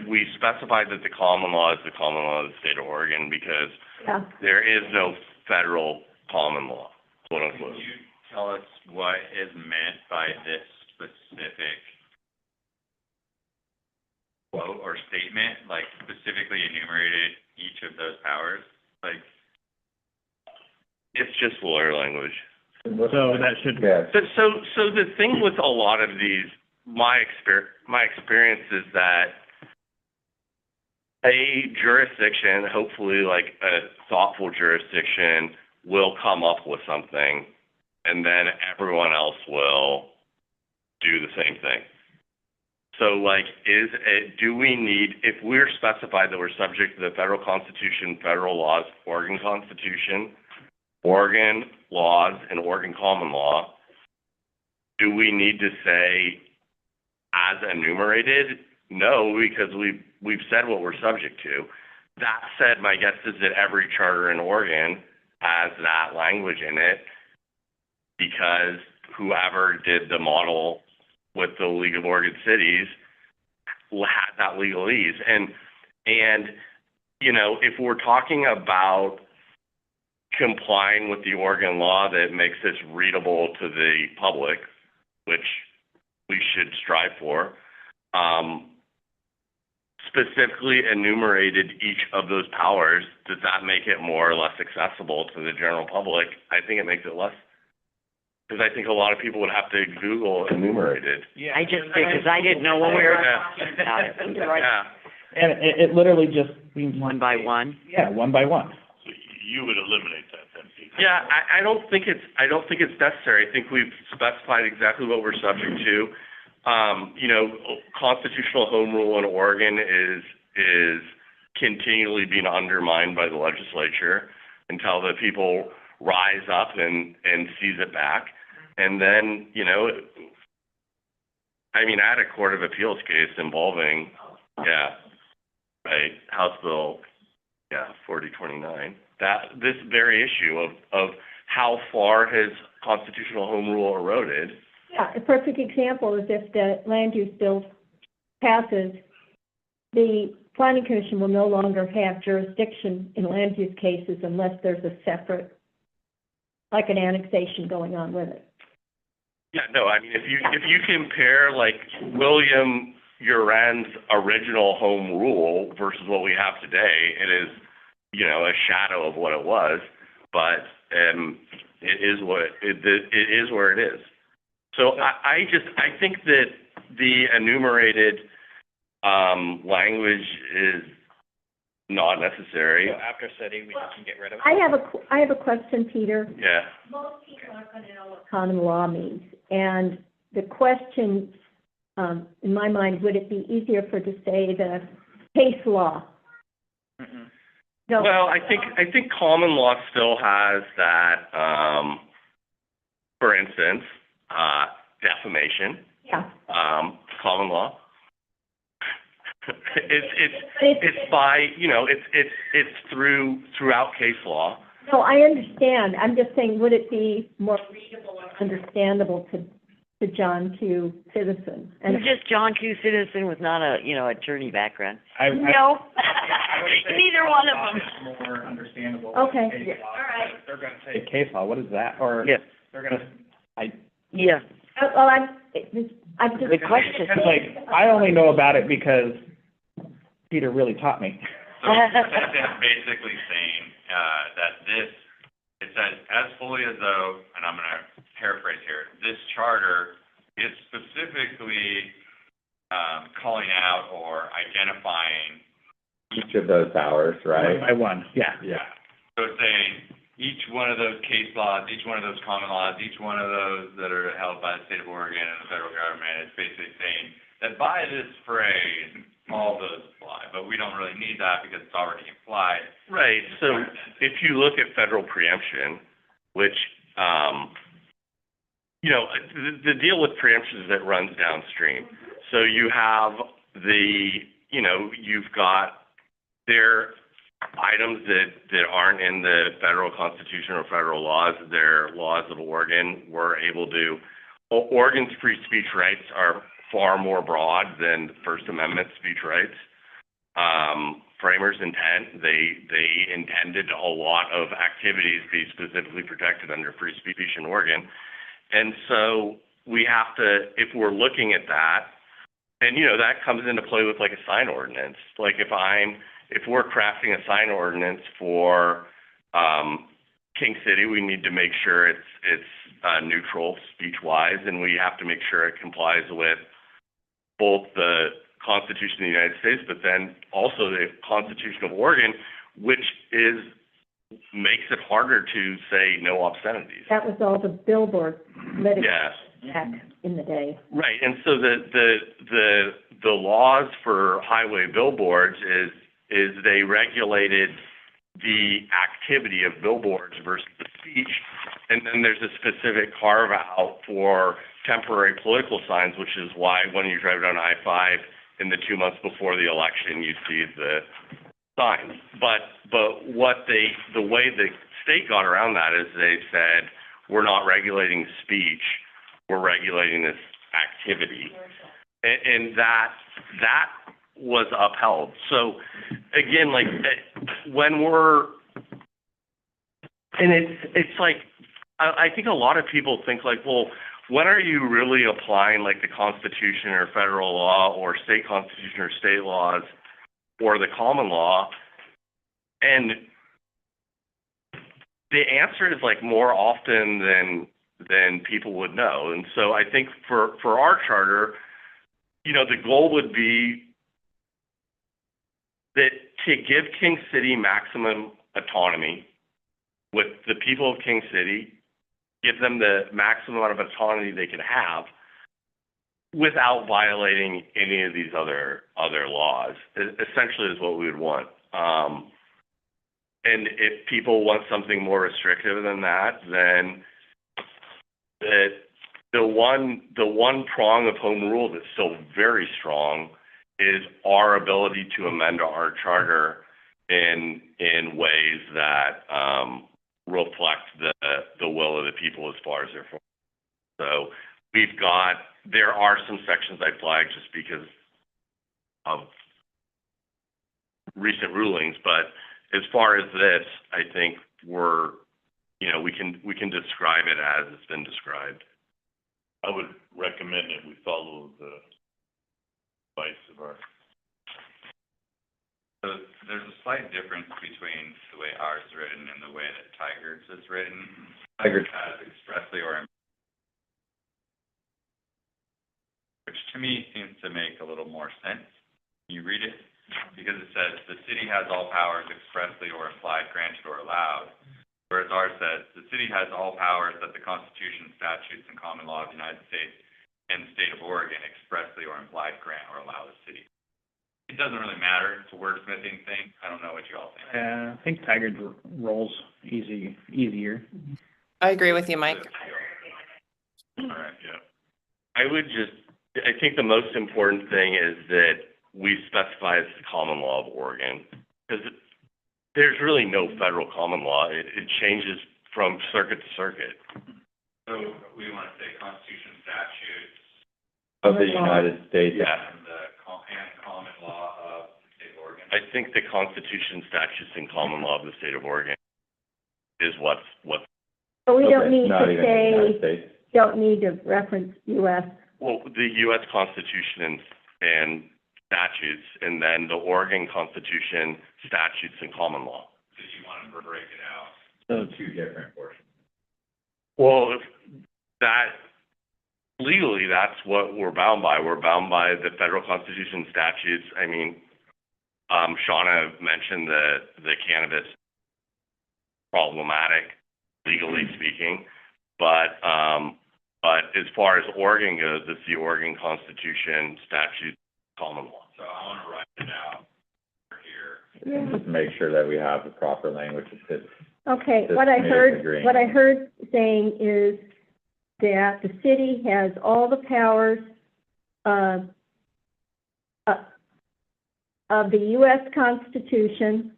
we specify that the common law is the common law of the state of Oregon because there is no federal common law, quote unquote. Can you tell us what is meant by this specific quote or statement, like specifically enumerated each of those powers? Like, It's just lawyer language. So that should, yeah, So the thing with a lot of these, my experience is that a jurisdiction, hopefully like a thoughtful jurisdiction, will come up with something, and then everyone else will do the same thing. So like, do we need, if we're specified that we're subject to the federal constitution, federal laws, Oregon Constitution, Oregon laws, and Oregon common law, do we need to say as enumerated? No, because we've said what we're subject to. That said, my guess is that every charter in Oregon has that language in it because whoever did the model with the League of Oregon Cities had that legalese. And if we're talking about complying with the Oregon law that makes this readable to the public, which we should strive for, specifically enumerated each of those powers, does that make it more or less accessible to the general public? I think it makes it less, because I think a lot of people would have to Google enumerated. I just, because I didn't know when we were talking about it. You're right. Yeah. and it literally just means, One by one. yeah, one by one. You would eliminate that then, Peter. Yeah, I don't think it's necessary. I think we've specified exactly what we're subject to. Constitutional home rule in Oregon is continually being undermined by the legislature until the people rise up and seize it back. And then, you know, I mean, I had a Court of Appeals case involving, House Bill, 4029. This very issue of how far has constitutional home rule eroded. Yeah, a perfect example is if the land use bill passes, the planning commission will no longer have jurisdiction in land use cases unless there's a separate, like an annexation going on with it. Yeah, no, I mean, if you compare like William Uran's original home rule versus what we have today, it is, you know, a shadow of what it was, but it is where it is. So I think that the enumerated language is not necessary. So after city, we can get rid of it? I have a question, Peter. Yeah. Most people aren't going to know what common law means, and the question, in my mind, would it be easier to say the case law? Mm-mm. No. Well, I think common law still has that, for instance, defamation. Yeah. Common law. It's by, you know, it's throughout case law. No, I understand. I'm just saying, would it be more readable and understandable to John Q. citizen? And Just John Q. citizen with not a, you know, attorney background. no. Neither one of them. More understandable. Okay. Case law. All right. They're gonna say case law, what is that? Or Yeah. they're gonna, Yeah. Well, I'm just. Good question. it's like, I only know about it because Peter really taught me. So that's basically saying, that it says, as fully as though, and I'm gonna paraphrase here, this charter is specifically, calling out or identifying. Each of those powers, right? One by one, yeah. Yeah. So it's saying, each one of those case laws, each one of those common laws, each one of those that are held by the state of Oregon and the federal government, it's basically saying that by this phrase, all those apply, but we don't really need that because it's already implied. Right. So if you look at federal preemption, which, you know, the deal with preemption is that it runs downstream. So you have you've got their items that aren't in the federal constitution or federal laws. They're laws of Oregon. Oregon's free speech rights are far more broad than First Amendment speech rights. Framers' intent, they intended a lot of activities be specifically protected under free speech in Oregon. And so we have to, if we're looking at that, and, you know, that comes into play with like a sign ordinance. Like if we're crafting a sign ordinance for King City, we need to make sure it's neutral speech-wise, and we have to make sure it complies with both the Constitution of the United States, but then also the Constitution of Oregon, which makes it harder to say no obscenities. That was all the billboard litigation Yeah. back in the day. Right, and so the laws for highway billboards is they regulated the activity of billboards versus the speech, and then there's a specific carve out for temporary political signs, which is why when you drive down I-5 in the 2 months before the election, you see the signs. But the way the state got around that is they said, we're not regulating speech, we're regulating this activity. And that was upheld. So again, like when it's like, I think a lot of people think like, well, when are you really applying like the Constitution or federal law or state constitution or state laws or the common law? And the answer is like more often than people would know. And so I think for our charter, you know, the goal would be that to give King City maximum autonomy with the people of King City, give them the maximum amount of autonomy they could have without violating any of these other laws, essentially is what we would want. and if people want something more restrictive than that, then the one prong of home rule that's still very strong is our ability to amend our charter in ways that reflect the will of the people as far as they're from. So there are some sections I flagged just because of recent rulings, but as far as this, I think we can describe it as it's been described. I would recommend that we follow the advice of our. So there's a slight difference between the way ours is written and the way that Tigers is written. Tigers has expressly or which to me seems to make a little more sense. You read it, because it says, the city has all powers expressly or implied, granted or allowed. Whereas ours says, the city has all powers that the Constitution, statutes, and common law of the United States and the state of Oregon expressly or implied grant or allow the city. It doesn't really matter. It's a wordsmithing thing. I don't know what you all think. I think Tigard rolls easier. I agree with you, Mike. All right, yeah. I think the most important thing is that we specify it's the common law of Oregon, because there's really no federal common law. It changes from circuit to circuit. So we want to say Constitution, statutes, Of the United States. Yeah. and common law of the state of Oregon. I think the Constitution, statutes, and common law of the state of Oregon is what's. But we don't Okay, need not to even the United say, States. don't need to reference US. Well, the U.S. Constitution and statutes, and then the Oregon Constitution, statutes, and common law. Because you want to break it out. So Two different portions. Well, legally, that's what we're bound by. We're bound by the federal Constitution, statutes. I mean, Shauna mentioned the cannabis problematic, legally speaking, but as far as Oregon goes, it's the Oregon Constitution, statute, common law. So I want to write it out here. Just make sure that we have the proper language that fits. Okay, This what I committee is agreeing. heard saying is that the city has all the powers of the US Constitution,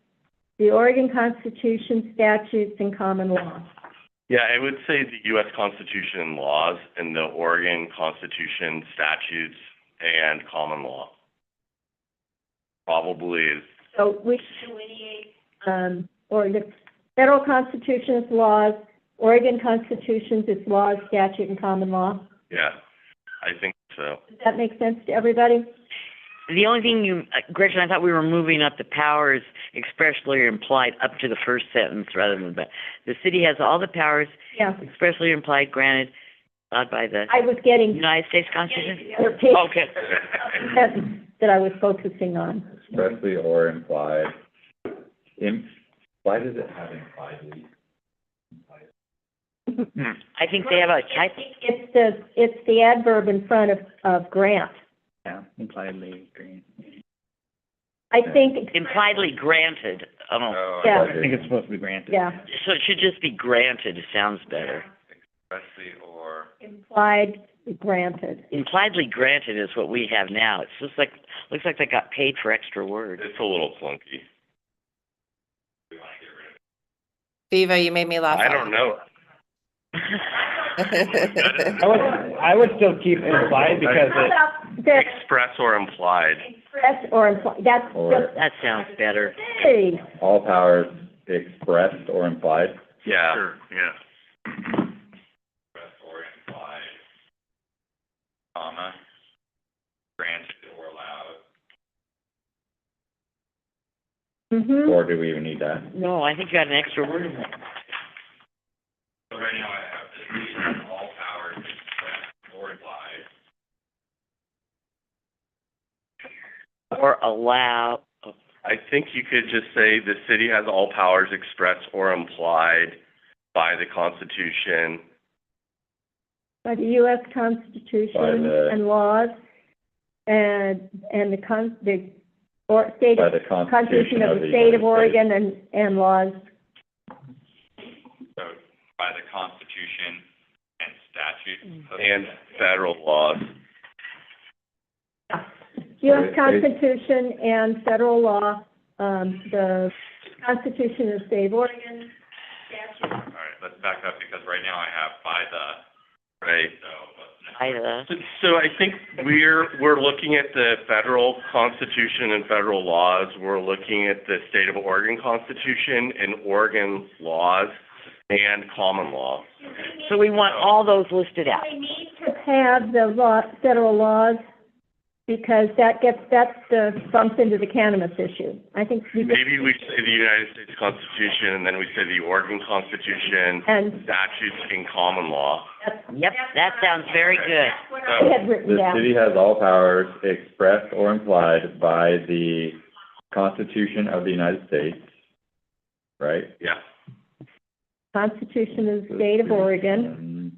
the Oregon Constitution, statutes, and common law. Yeah, I would say the U.S. Constitution and laws and the Oregon Constitution, statutes, and common law. Probably is, So we should delineate, or the federal Constitution's laws, Oregon Constitution's its laws, statute, and common law. yeah, I think so. Does that make sense to everybody? The only thing Gretchen, I thought we were moving up the powers expressly or implied up to the first sentence rather than the city has all the powers Yeah, expressly or implied granted by the I was getting United States Constitution. the other page Okay. that I was focusing on. Expressly or implied. Why does it have impliedly? I think they have It's the adverb in front of grant. yeah, impliedly green. I think, impliedly granted. Oh, So Yeah. I think it's supposed to be granted. yeah, so it should just be granted. It sounds better. expressly or, implied, granted. Impliedly granted is what we have now. It's just looks like they got paid for extra words. It's a little clunky. we want to get rid of it. Viva, you made me laugh. I don't know. I would still keep implied because How it, about the Express or implied. express or implied, that's Or That sounds better. hey, all powers expressed or implied? Yeah. Sure, yeah. Express or implied, comma, granted or allowed. mm-hmm, Or do we even need that? No, I think you got an extra word in there. So right now I have the city has all powers expressed or implied. Or allow, I think you could just say the city has all powers expressed or implied by the Constitution. by the US Constitution By the- and laws, and the or state, by the Constitution of the State of Oregon and laws. So by the Constitution and statutes of. And federal laws. U.S. Constitution and federal law, the Constitution of the State of Oregon, statute. All right, let's back up, because right now I have by the, Right. so what's next? So I think we're looking at the federal constitution and federal laws. We're looking at the state of Oregon Constitution and Oregon laws and common law. So we want all those listed out. We need to have the law, federal laws, because that bumps into the cannabis issue. I think Maybe we say the United States Constitution, and then we say the Oregon Constitution, and statutes, and common law. Yep, that sounds very good. I had written The down. city has all powers expressed or implied by the Constitution of the United States, right? Yeah. Constitution of the State of Oregon.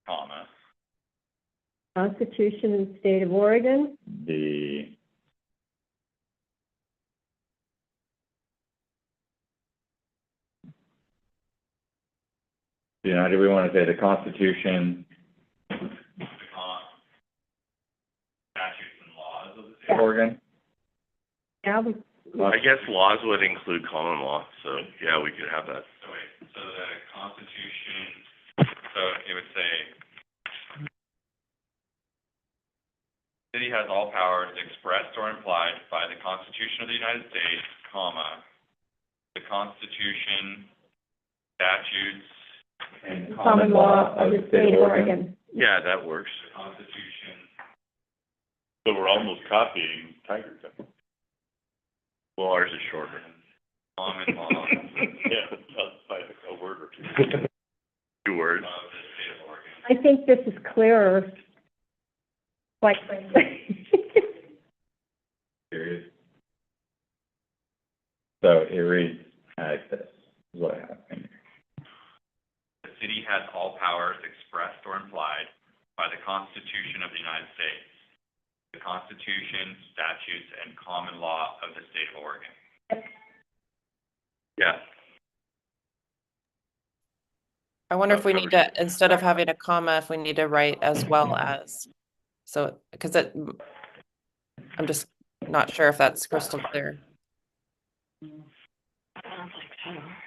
Comma, Constitution of the State of Oregon. The do we want to say the Constitution, the statutes and laws of the state of Oregon? Yeah, we, I guess laws would include common law, so yeah, we could have that. So wait, so the Constitution, so it would say, city has all powers expressed or implied by the Constitution of the United States, comma, the Constitution, statutes, And common law of the State of Oregon. Yeah, that works. the Constitution, So we're almost copying Tiger Town. Well, ours is shorter. common law Yeah, by a word or two. 2 words. of the state of Oregon. I think this is clearer. Quite frankly. Period. So it reads like this, is what I have in here. The city has all powers expressed or implied by the Constitution of the United States, the Constitution, statutes, and common law of the state of Oregon. Yeah. I wonder if we need to, instead of having a comma, if we need to write as well as. So, because I'm just not sure if that's crystal clear.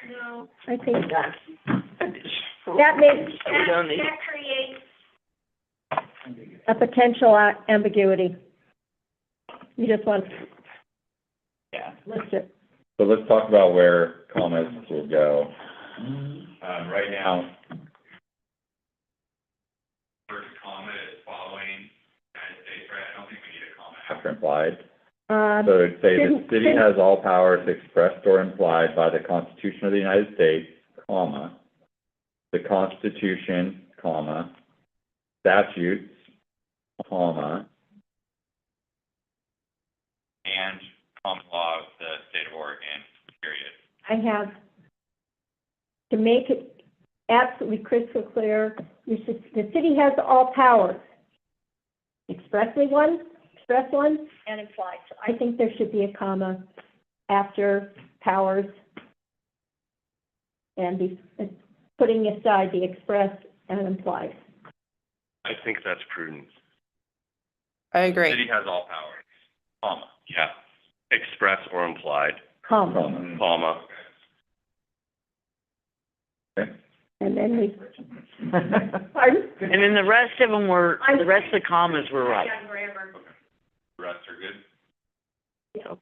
No, I think that makes, that creates a potential ambiguity. You just want to list it. So let's talk about where commas will go. Right now, First comma is following United States, right? I don't think we need a comma after implied, Um, so it'd say the shouldn't- city has all powers expressed or implied by the Constitution of the United States, comma, the Constitution, comma, statutes, comma, and common law of the state of Oregon, period. I have, to make it absolutely crystal clear, you should, the city has all powers. Express one, and implied. So I think there should be a comma after powers and putting aside the express and implied. I think that's prudent. I The agree. city has all powers, comma. Yeah. Express or implied, Comma. comma. comma. And then we, pardon? And then the rest of them were, the rest of the commas were right. The rest are good? Yeah.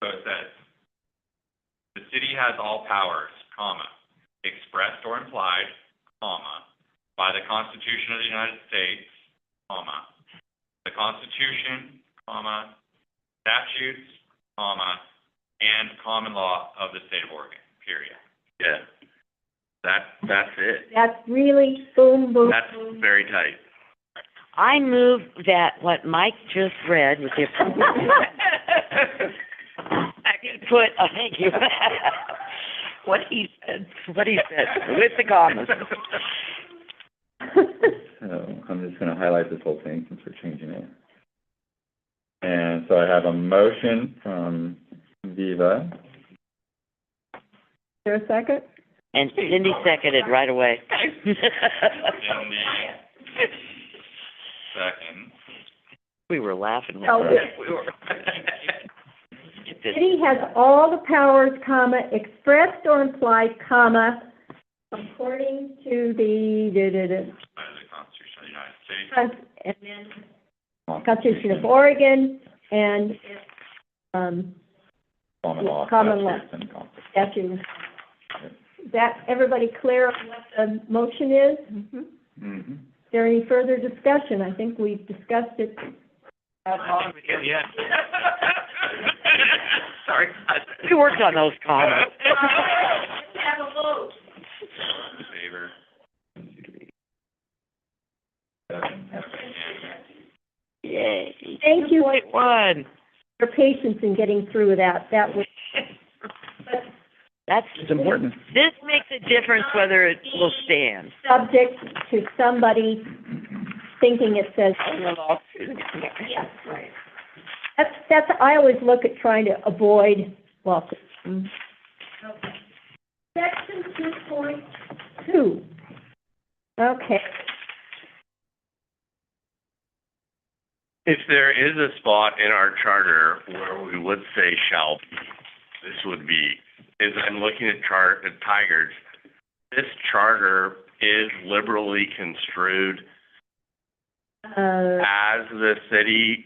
So it says, the city has all powers, comma, expressed or implied, comma, by the Constitution of the United States, comma, the Constitution, comma, statutes, comma, and common law of the state of Oregon, period. Yeah. That's it. That's really boom, boom, That's boom. very tight. I move that what Mike just read with the appropriate. Put, thank you. what he said. What he said, with the commas. So I'm just gonna highlight this whole thing since we're changing it. And so I have a motion from Viva. Is there a second? And Cindy seconded right away. Cindy, second. We were laughing. Oh, We were. City has all the powers, comma, expressed or implied, comma, according to the, By the Constitution of the United States. and then Constitution of Oregon and, Common law. Common law. statutes, and constitution. statute. Is that everybody clear on what the motion is? Mhm. Mhm. Is there any further discussion? I think we've discussed it. Yeah. Sorry. We worked on those commas. Have a vote. In favor. Yay. Thank you Point one. for your patience in getting through that. That was, That's, It's important. this makes a difference whether it will stand. subject to somebody thinking it says. Yes, right. That's, I always look at trying to avoid, well, Section 2.2. Okay. If there is a spot in our charter where we would say shall be, this would be, is I'm looking at Tigers, this charter is liberally construed as the city,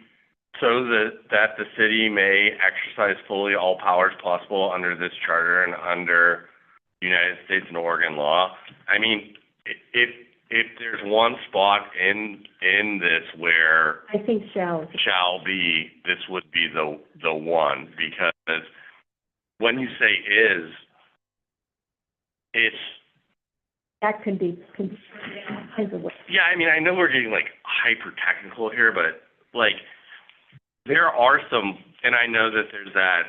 so that the city may exercise fully all powers possible under this charter and under United States and Oregon law. I mean, if there's one spot in this where I think shall. be, this would be the one, because when you say is, it's, That can be all kinds of ways. yeah, I mean, I know we're getting like hyper technical here, but like there are some, and I know that there's that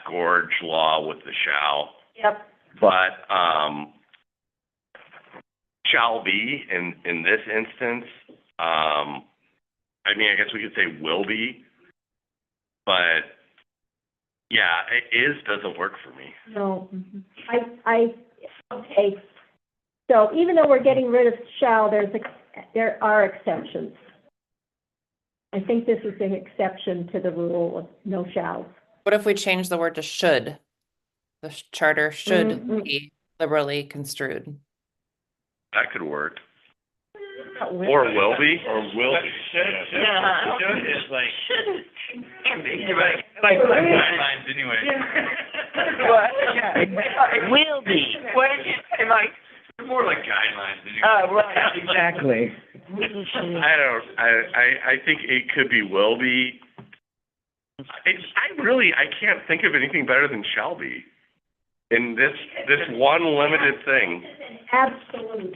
gorge law with the shall, Yep. but shall be in this instance, I mean, I guess we could say will be, but yeah, is doesn't work for me. No, okay. So even though we're getting rid of shall, there are exceptions. I think this is an exception to the rule of no shall. What if we change the word to should? The charter should Mm-mm. be liberally construed. That could work. Or will be. Or will be. Yeah. Should is like, Like guidelines anyway. What? Will be. What did you say, Mike? More like guidelines anyway. Right. exactly. I think it could be will be. I can't think of anything better than shall be. In this one limited thing. Absolute.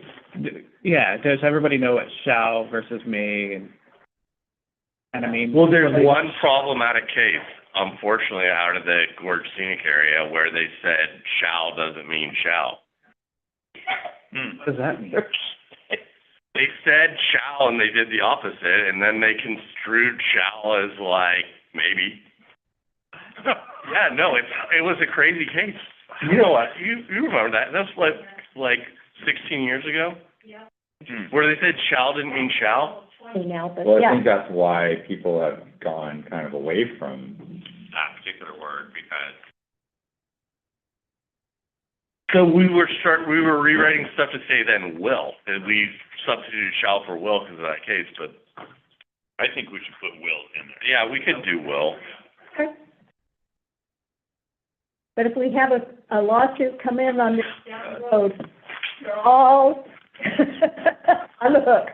Yeah, does everybody know what shall versus may and I mean. Well, there's one problematic case, unfortunately, out of the Gorge Scenic area where they said shall doesn't mean shall. What does that mean? They said shall and they did the opposite, and then they construed shall as like maybe. Yeah, no, it was a crazy case. You know what? You remember that? That's like 16 years ago. Yeah. Where they said shall didn't mean shall. Now, but Well, I yeah. think that's why people have gone kind of away from, That particular word, because So we were rewriting stuff to say then will, and we substituted shall for will because of that case. But I think we should put will in there. yeah, we could do will. Okay. But if we have a lawsuit come in on this down the road, they're all on the hook.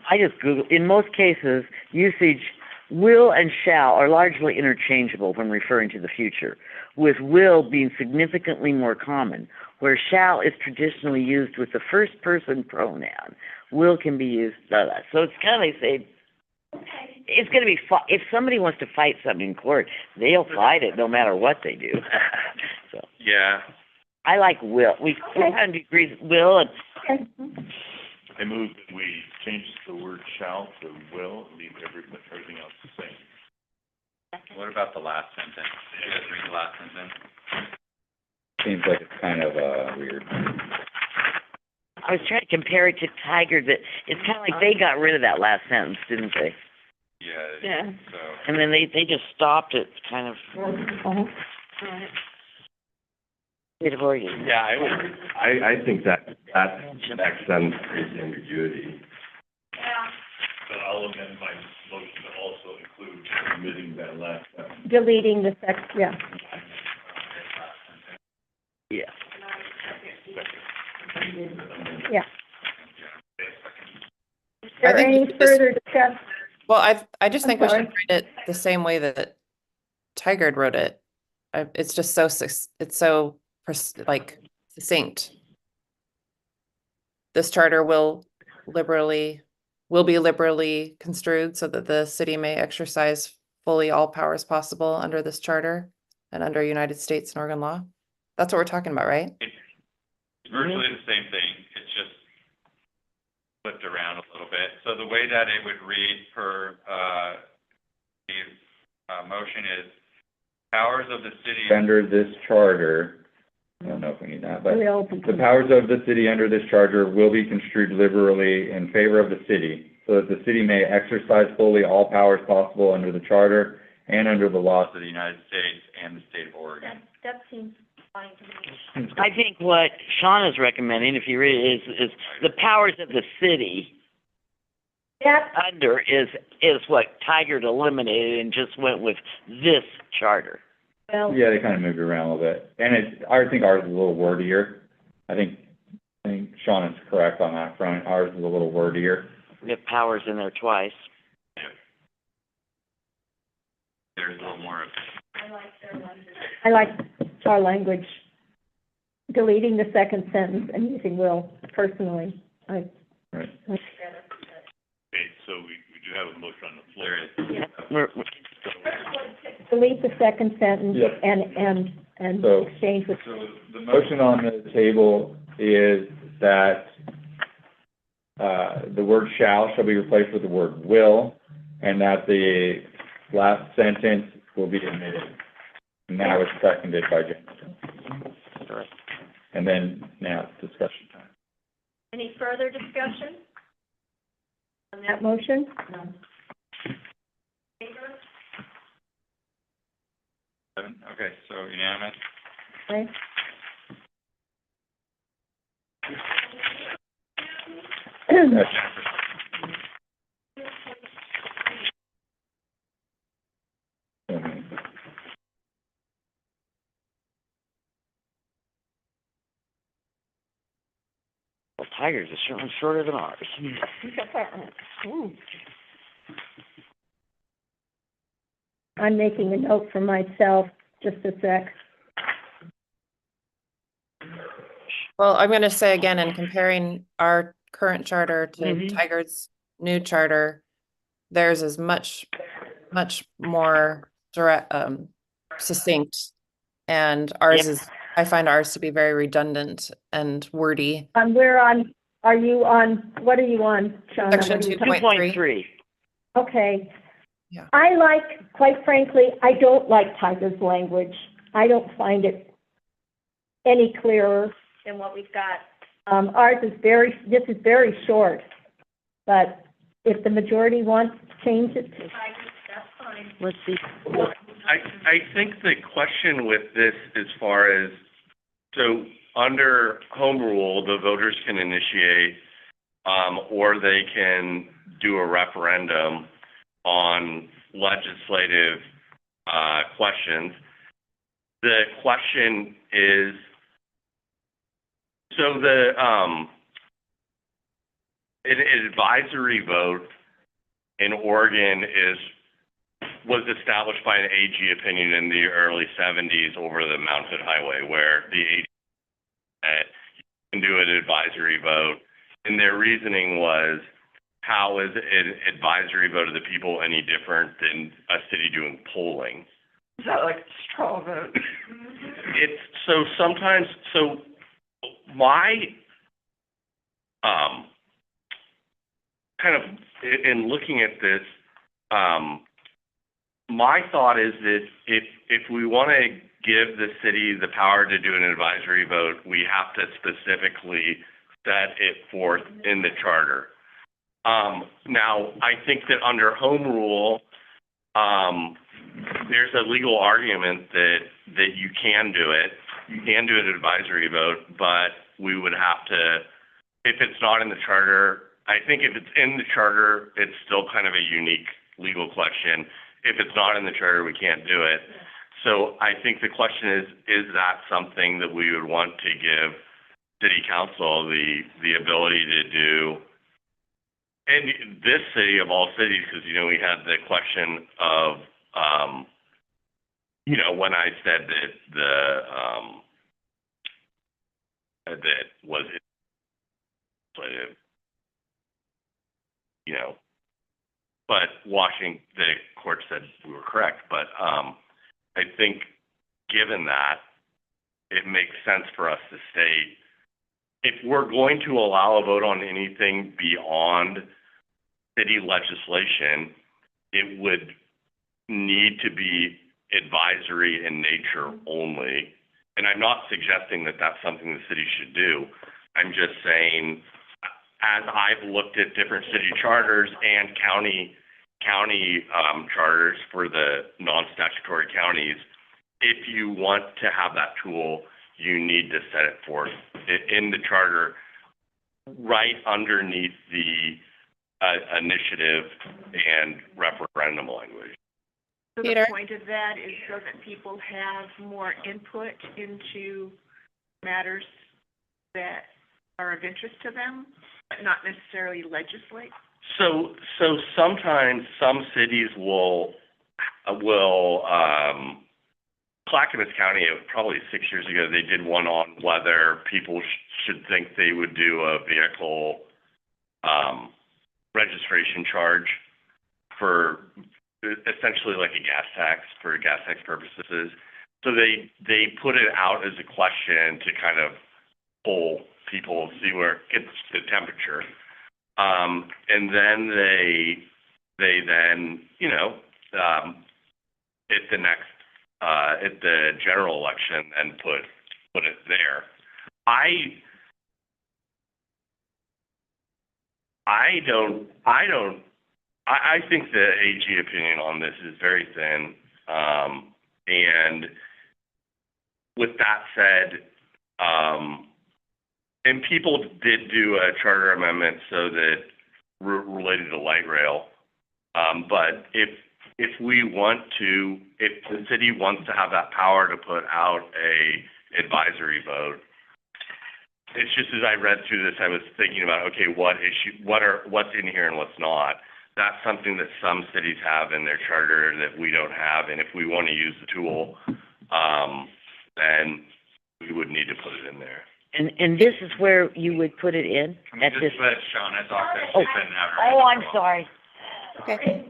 I just Googled, in most cases, usage will and shall are largely interchangeable when referring to the future, with will being significantly more common, where shall is traditionally used with the first person pronoun. Will can be used, so it's kind of like say, it's going to be, if somebody wants to fight something in court, they'll fight it no matter what they do. Yeah, I like will. We Okay. kind of agree with will, and Okay. I move that we change the word shall to will, leave everything else the same. What about the last sentence? Did you guys read the last sentence? Seems like it's kind of, weird. I was trying to compare it to Tiger, but it's kind of like they got rid of that last sentence, didn't they? Yeah. Yeah. So, And then they just stopped it, kind of. Uh-huh. Right. State of Oregon. yeah, I think that next sentence creates ambiguity. But I'll amend my motion to also include omitting that last sentence. Deleting the yeah. Yeah. Yeah. Is I there think any we should further discussion? Well, I just I'm think we sorry. should write it the same way that Tigard wrote it. It's just so, it's so, like, succinct. This charter will be liberally construed so that the city may exercise fully all powers possible under this charter and under United States and Oregon law. That's what we're talking about, right? it's virtually the same thing, it's just flipped around a little bit. So the way that it would read per, the, motion is, powers of the city. Under this charter, I don't know if we need that, but Will the powers of the city under this charter will be construed liberally in favor of the city, so that the city may exercise fully all powers possible under the charter and under the laws of the United States and the state of Oregon. That seems fine to me. I think what Sean is recommending, if you read it, is the powers of the city That, under is what Tigard eliminated and just went with this charter. well, Yeah, they kind of moved around a little bit, and I think ours is a little wordier. I think Sean is correct on that front, ours is a little wordier. We have powers in there twice. There's a little more of, I like our language, deleting the second sentence and using will personally. I Right. like Okay, so we do have a motion on the floor. there is, We're- delete the second sentence Yep. and So- exchange with, So the motion on the table is that, the word shall be replaced with the word will, and that the last sentence will be omitted. And that was seconded by Jennifer. Correct. And then now it's discussion time. any further discussion on that motion? No. okay, so unanimous? Okay. Jennifer, Well, Tigers is certainly shorter than ours. I'm making a note for myself, just a sec. Well, I'm gonna say again, in comparing our current charter to Mhm. Tigard's new charter, theirs is much more direct, succinct. And ours Yep. is, I find ours to be very redundant and wordy. We're on, are you on, what are you on, Shauna? Section What are you 2.3. Okay. Yeah. I like, quite frankly, I don't like Tiger's language. I don't find it any clearer than what we've got. Ours is this is very short, but if the majority wants to change it to Tiger's, that's fine. Let's see. I think the question with this as far as, so under home rule, the voters can initiate, or they can do a referendum on legislative, questions. The question is, so an advisory vote in Oregon was established by an AG opinion in the early 70s over the Mount Hood Highway, where the AG said you can do an advisory vote, and their reasoning was, how is an advisory vote of the people any different than a city doing polling? Is that like a straw vote? it's, so sometimes, so my, kind of, in looking at this, my thought is that if we want to give the city the power to do an advisory vote, we have to specifically set it forth in the charter. Now, I think that under home rule, there's a legal argument that you can do it. You can do an advisory vote, but we would have to, if it's not in the charter, I think if it's in the charter, it's still kind of a unique legal question. If it's not in the charter, we can't do it. So I think the question is that something that we would want to give city council the ability to do? And this city of all cities, because, you know, we had the question of, you know, when I said that that was legislative, you know, but the court said we were correct. But I think given that, it makes sense for us to state, if we're going to allow a vote on anything beyond city legislation, it would need to be advisory in nature only. And I'm not suggesting that that's something the city should do. I'm just saying, as I've looked at different city charters and county charters for the non-statutory counties, if you want to have that tool, you need to set it forth in the charter, right underneath the initiative and referendum language. So Peter? the point of that is so that people have more input into matters that are of interest to them, but not necessarily legislate? So sometimes some cities will Clackamas County, probably 6 years ago, they did one on whether people should think they would do a vehicle registration charge for essentially like a gas tax for gas tax purposes. So they put it out as a question to kind of poll people, see where it gets the temperature. And then they then, you know, at the next, at the general election, and put it there. I think the AG opinion on this is very thin. And with that said, and people did do a charter amendment so that related to light rail. But if we want to, if the city wants to have that power to put out a advisory vote, it's just as I read through this, I was thinking about, okay, what's in here and what's not. That's something that some cities have in their charter that we don't have, and if we want to use the tool, then we would need to put it in there. And this is where you would put it in? At this? Just let Shauna talk, that Oh. she's been having. Oh, I'm sorry. Okay.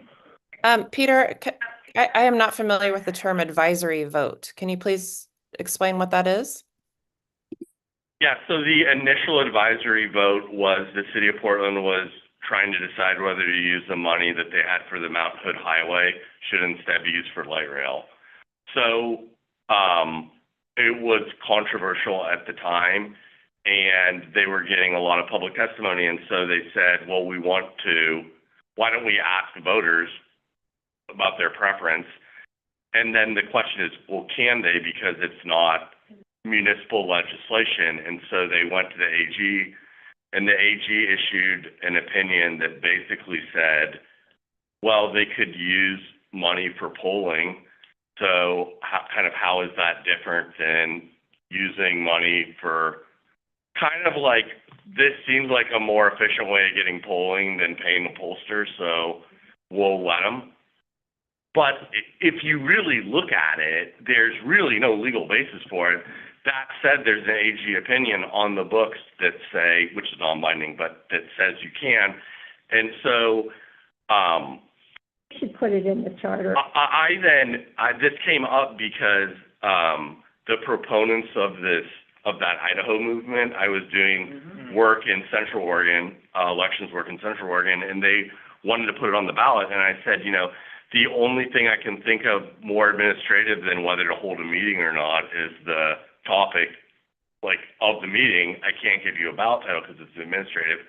Peter, I am not familiar with the term advisory vote. Can you please explain what that is? Yeah, so the initial advisory vote was the city of Portland was trying to decide whether to use the money that they had for the Mount Hood Highway should instead be used for light rail. So it was controversial at the time, and they were getting a lot of public testimony, and so they said, well, why don't we ask the voters about their preference? And then the question is, well, can they, because it's not municipal legislation? And so they went to the AG, and the AG issued an opinion that basically said, well, they could use money for polling. So how is that different than using money for kind of like, this seems like a more efficient way of getting polling than paying the pollster, so we'll let them. But if you really look at it, there's really no legal basis for it. That said, there's an AG opinion on the books that say, which is non-binding, but that says you can. And so, We should put it in the charter. this came up because, the proponents of that Idaho movement. I was doing work in Central Oregon, elections work in Central Oregon, and they wanted to put it on the ballot, and I said, the only thing I can think of more administrative than whether to hold a meeting or not is the topic, of the meeting. I can't give you a ballot title because it's administrative.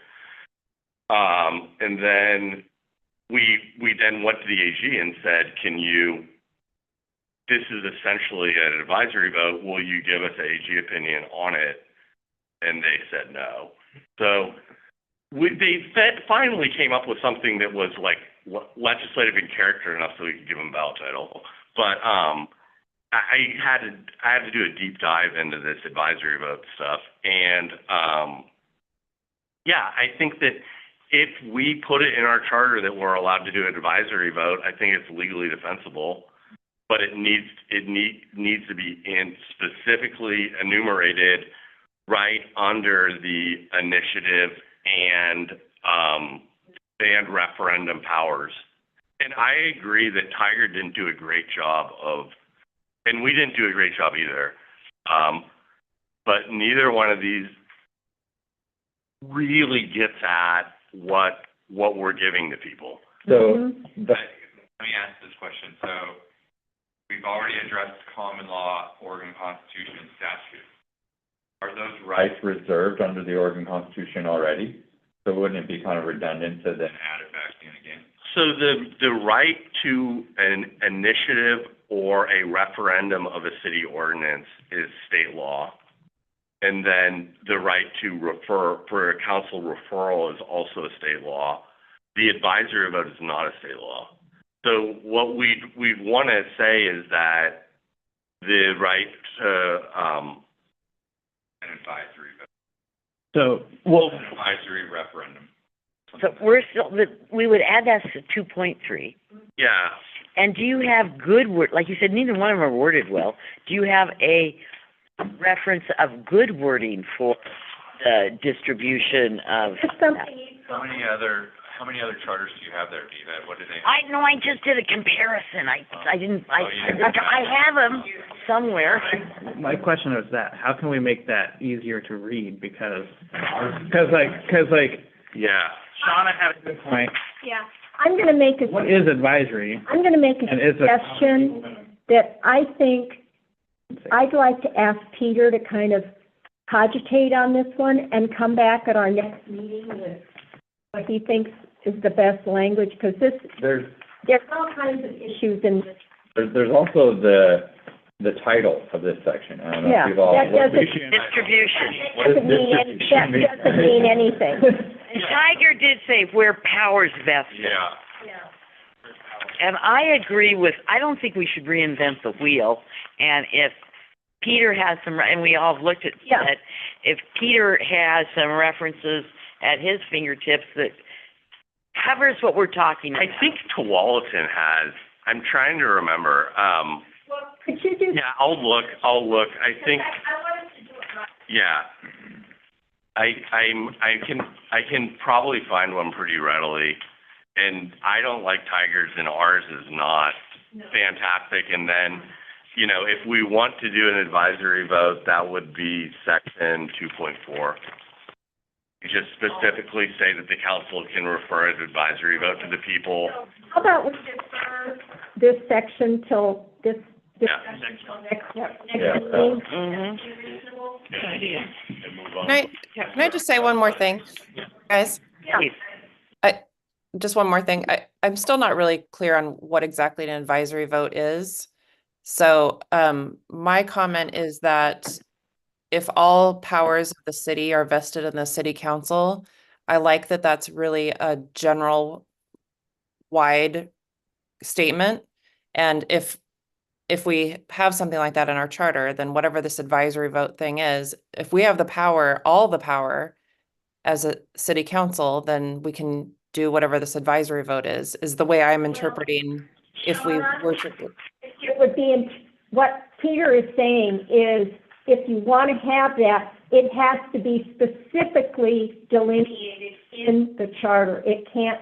And then we then went to the AG and said, this is essentially an advisory vote. Will you give us an AG opinion on it? And they said no. So they finally came up with something that was legislative in character enough so we could give them a ballot title. But I had to do a deep dive into this advisory vote stuff, and I think that if we put it in our charter that we're allowed to do an advisory vote, I think it's legally defensible. But it needs to be specifically enumerated right under the initiative and referendum powers. And I agree that Tiger didn't do a great job and we didn't do a great job either. But neither one of these really gets at what we're giving to people. So, Let me ask this question. So we've already addressed common law, Oregon Constitution, and statute. Are those rights reserved under the Oregon Constitution already? So wouldn't it be kind of redundant to then add it back in again? So the right to an initiative or a referendum of a city ordinance is state law. And then the right to refer for a council referral is also a state law. The advisory vote is not a state law. So what we'd want to say is that the right to An advisory vote. So, An advisory referendum. So we would add that to 2.3. yeah. And do you have good word, like you said, neither one of them are worded well. Do you have a reference of good wording for the distribution of that? How many other charters do you have there, Diva? What do they? I know, I just did a comparison. I have them somewhere. my question was that, how can we make that easier to read? Because Yeah. Shauna had a good point. Yeah, I'm gonna make What is advisory? a And is a suggestion that I think I'd like to ask Peter to kind of cogitate on this one and come back at our next meeting with what he thinks is the best language, because there's all kinds of issues in this. there's also the title of this section. I don't know Yeah, if you've all that looked doesn't- at- Distribution. What is That doesn't mean anything. And Tiger did say where powers vested. Yeah. And I agree I don't think we should reinvent the wheel. And if Peter has and we all have looked at Yeah. it, if Peter has some references at his fingertips that covers what we're talking about. I think Tualatin has. I'm trying to remember. Well, could you do? Yeah, I'll look. I think. I wanted to do it right. Yeah. I can probably find one pretty readily, and I don't like Tigers, and ours is not fantastic. And then, if we want to do an advisory vote, that would be section 2.4. You just specifically say that the council can refer an advisory vote to the people. How about we defer this section till this Yeah. section till next Yeah. meeting? Mm-hmm. Good idea. And move on. Can I just say one more thing, guys? Please. Just one more thing. I'm still not really clear on what exactly an advisory vote is. So, my comment is that if all powers of the city are vested in the city council, I like that that's really a general wide statement. And if we have something like that in our charter, then whatever this advisory vote thing is, if we have the power, all the power as a city council, then we can do whatever this advisory vote is the way I'm interpreting. If we were to, It would be, what Peter is saying is, if you want to have that, it has to be specifically delineated in the charter. It can't,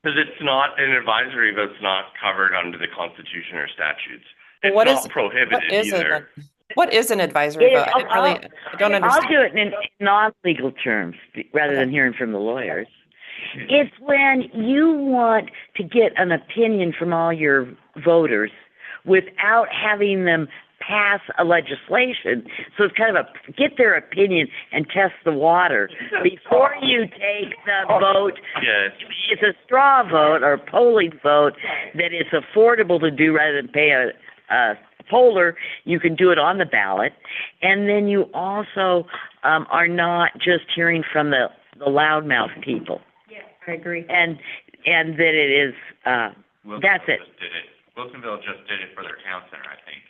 Because it's not, an advisory vote's not covered under the Constitution or statutes. It's What not is- prohibited what is either. What is an advisory vote? I didn't really, I don't I'll understand. do it in non-legal terms, rather than hearing from the lawyers. It's when you want to get an opinion from all your voters without having them pass a legislation. So it's kind of get their opinion and test the water before you take the vote. Yeah, It's a straw vote or polling vote that it's affordable to do rather than pay a poller. You can do it on the ballot. And then you also are not just hearing from the loudmouth people. I agree. And that it is, that's it. Wilsonville just did it for their town center, I think.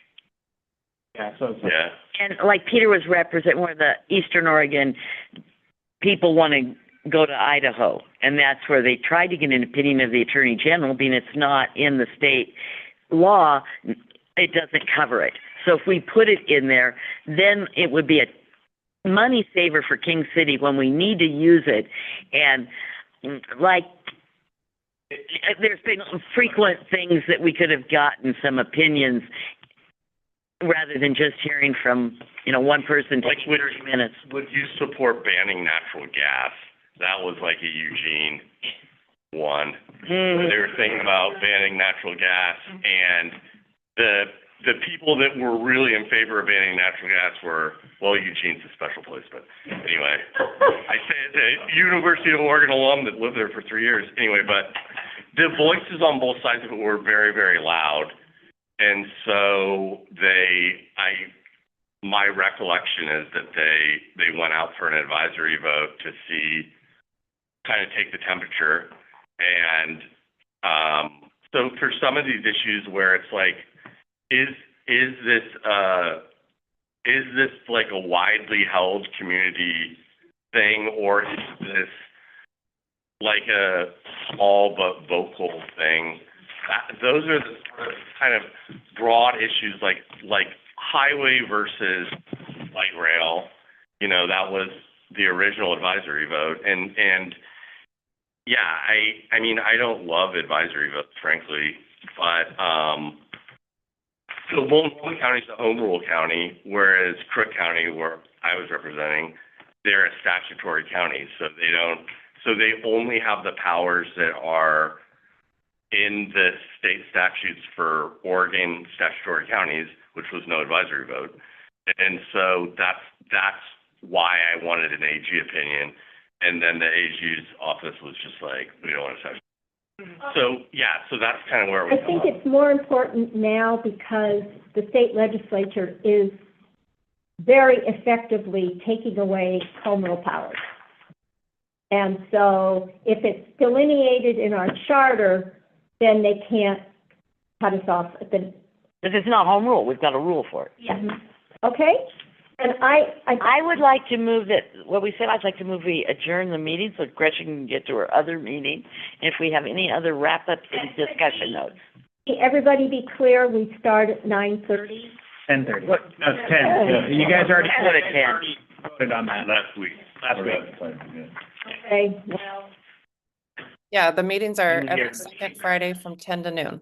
Yeah, so, yeah. And like Peter was representing, where the Eastern Oregon people want to go to Idaho. And that's where they tried to get an opinion of the Attorney General, being it's not in the state law, it doesn't cover it. So if we put it in there, then it would be a money saver for King City when we need to use it. And like, there's been frequent things that we could have gotten some opinions rather than just hearing from, one person Like, taking 30 minutes. Would you support banning natural gas? That was like a Eugene one. Mhm. They were thinking about banning natural gas, and the people that were really in favor of banning natural gas were, well, Eugene's a special place, but anyway. I say it's a University of Oregon alum that lived there for 3 years. Anyway, but the voices on both sides of it were very, very loud. And so my recollection is that they went out for an advisory vote to see, kind of take the temperature. And so for some of these issues where it's like, is this like a widely held community thing, or is this like a small but vocal thing? Those are the sort of kind of broad issues, like highway versus light rail. That was the original advisory vote, and yeah, I mean, I don't love advisory votes, frankly, but so Multnomah County is a home rule county, whereas Crook County, where I was representing, they're a statutory county, so they only have the powers that are in the state statutes for Oregon statutory counties, which was no advisory vote. And so that's why I wanted an AG opinion. And then the AG's office was just like, we don't want to touch. So, yeah, so that's kind of where we I think it's more important now because the state legislature is very effectively taking away home rule powers. And so if it's delineated in our charter, then they can't cut us off at the... Because it's not home rule, we've got a rule for it. Yeah. Okay? And I would like to move I'd like to move we adjourn the meeting so Gretchen can get to her other meeting. And if we have any other wrap-up discussion notes. everybody be clear, we start at 9:30? 10:30. No, it's 10. You guys already Put it 10. voted on that. Last week. Okay, well, Yeah, the meetings are Yeah. every second Friday from 10 to noon.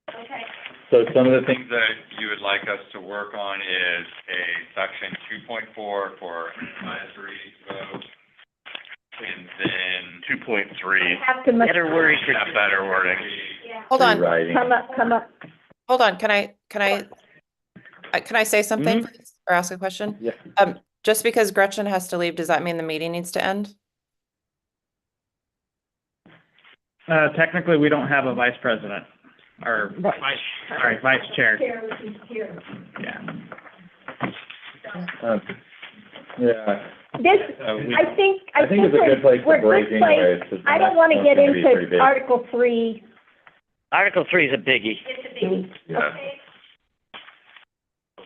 okay. So some of the things, That you would like us to work on is a section 2.4 for advisory vote, and then 2.3. Have to, Better wording for have better wording. Hold on, rewriting. come up. hold on. Can I say something please, or ask a question? Yeah. Just because Gretchen has to leave, does that mean the meeting needs to end? Technically, we don't have a vice president, or vice chair, yeah. Yeah. This, we- I think it's a good place to we're break good place. anyways, 'cause the I don't next want to one's get gonna be pretty into big. Article 3. Article 3 is a biggie. It's a biggie. Yeah. Okay.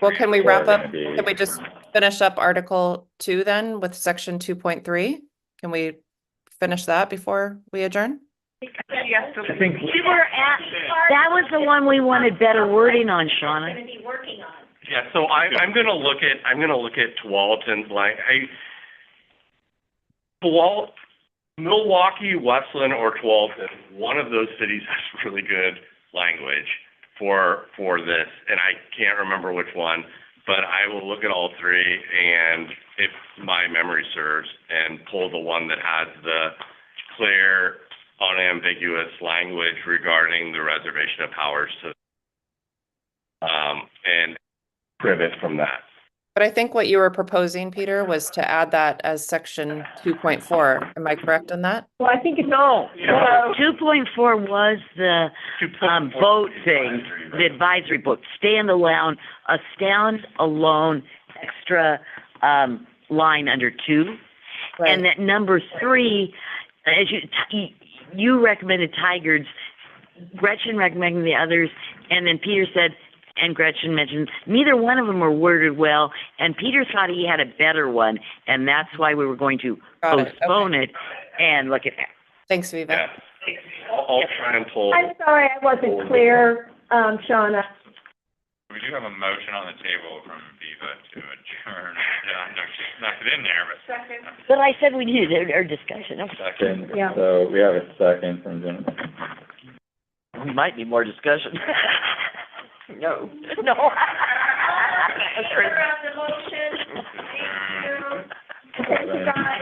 Well, can we wrap up, Gonna be- can we just finish up Article 2 then with section 2.3? Can we finish that before we adjourn? Yes, so I think, That was the one we wanted better wording on, Shauna. Going to be working on. Yeah, so I'm gonna look at Tualatin's Milwaukee, Westland, or Tualatin, one of those cities has really good language. for this, and I can't remember which one, but I will look at all three and, if my memory serves, and pull the one that has the clear, unambiguous language regarding the reservation of powers to, and privet from that. But I think what you were proposing, Peter, was to add that as section 2.4. Am I correct on that? Well, I think it's, No, 2.4 was the, 2.4 vote thing, the advisory book, standalone extra, line under 2. And that number 3, as you recommended Tigard's, Gretchen recommended the others, and then Peter said, and Gretchen mentioned, neither one of them were worded well, and Peter thought he had a better one, and that's why we were going to Got it. postpone it and look at that. Thanks, Viva. Yeah. I'll try and pull. I'm sorry, I wasn't clear, Shauna. We do have a motion on the table from Viva to adjourn. Yeah, no, she snuck it in there, but. Second. But I said we needed our discussion. Second, Yeah. so we have a second from Jennifer. We might need more discussion. No. No. The motion, thank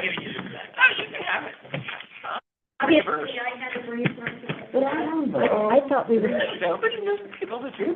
you. You can have it. Obviously, I had a brief, but I thought we were. Nobody knows people that do.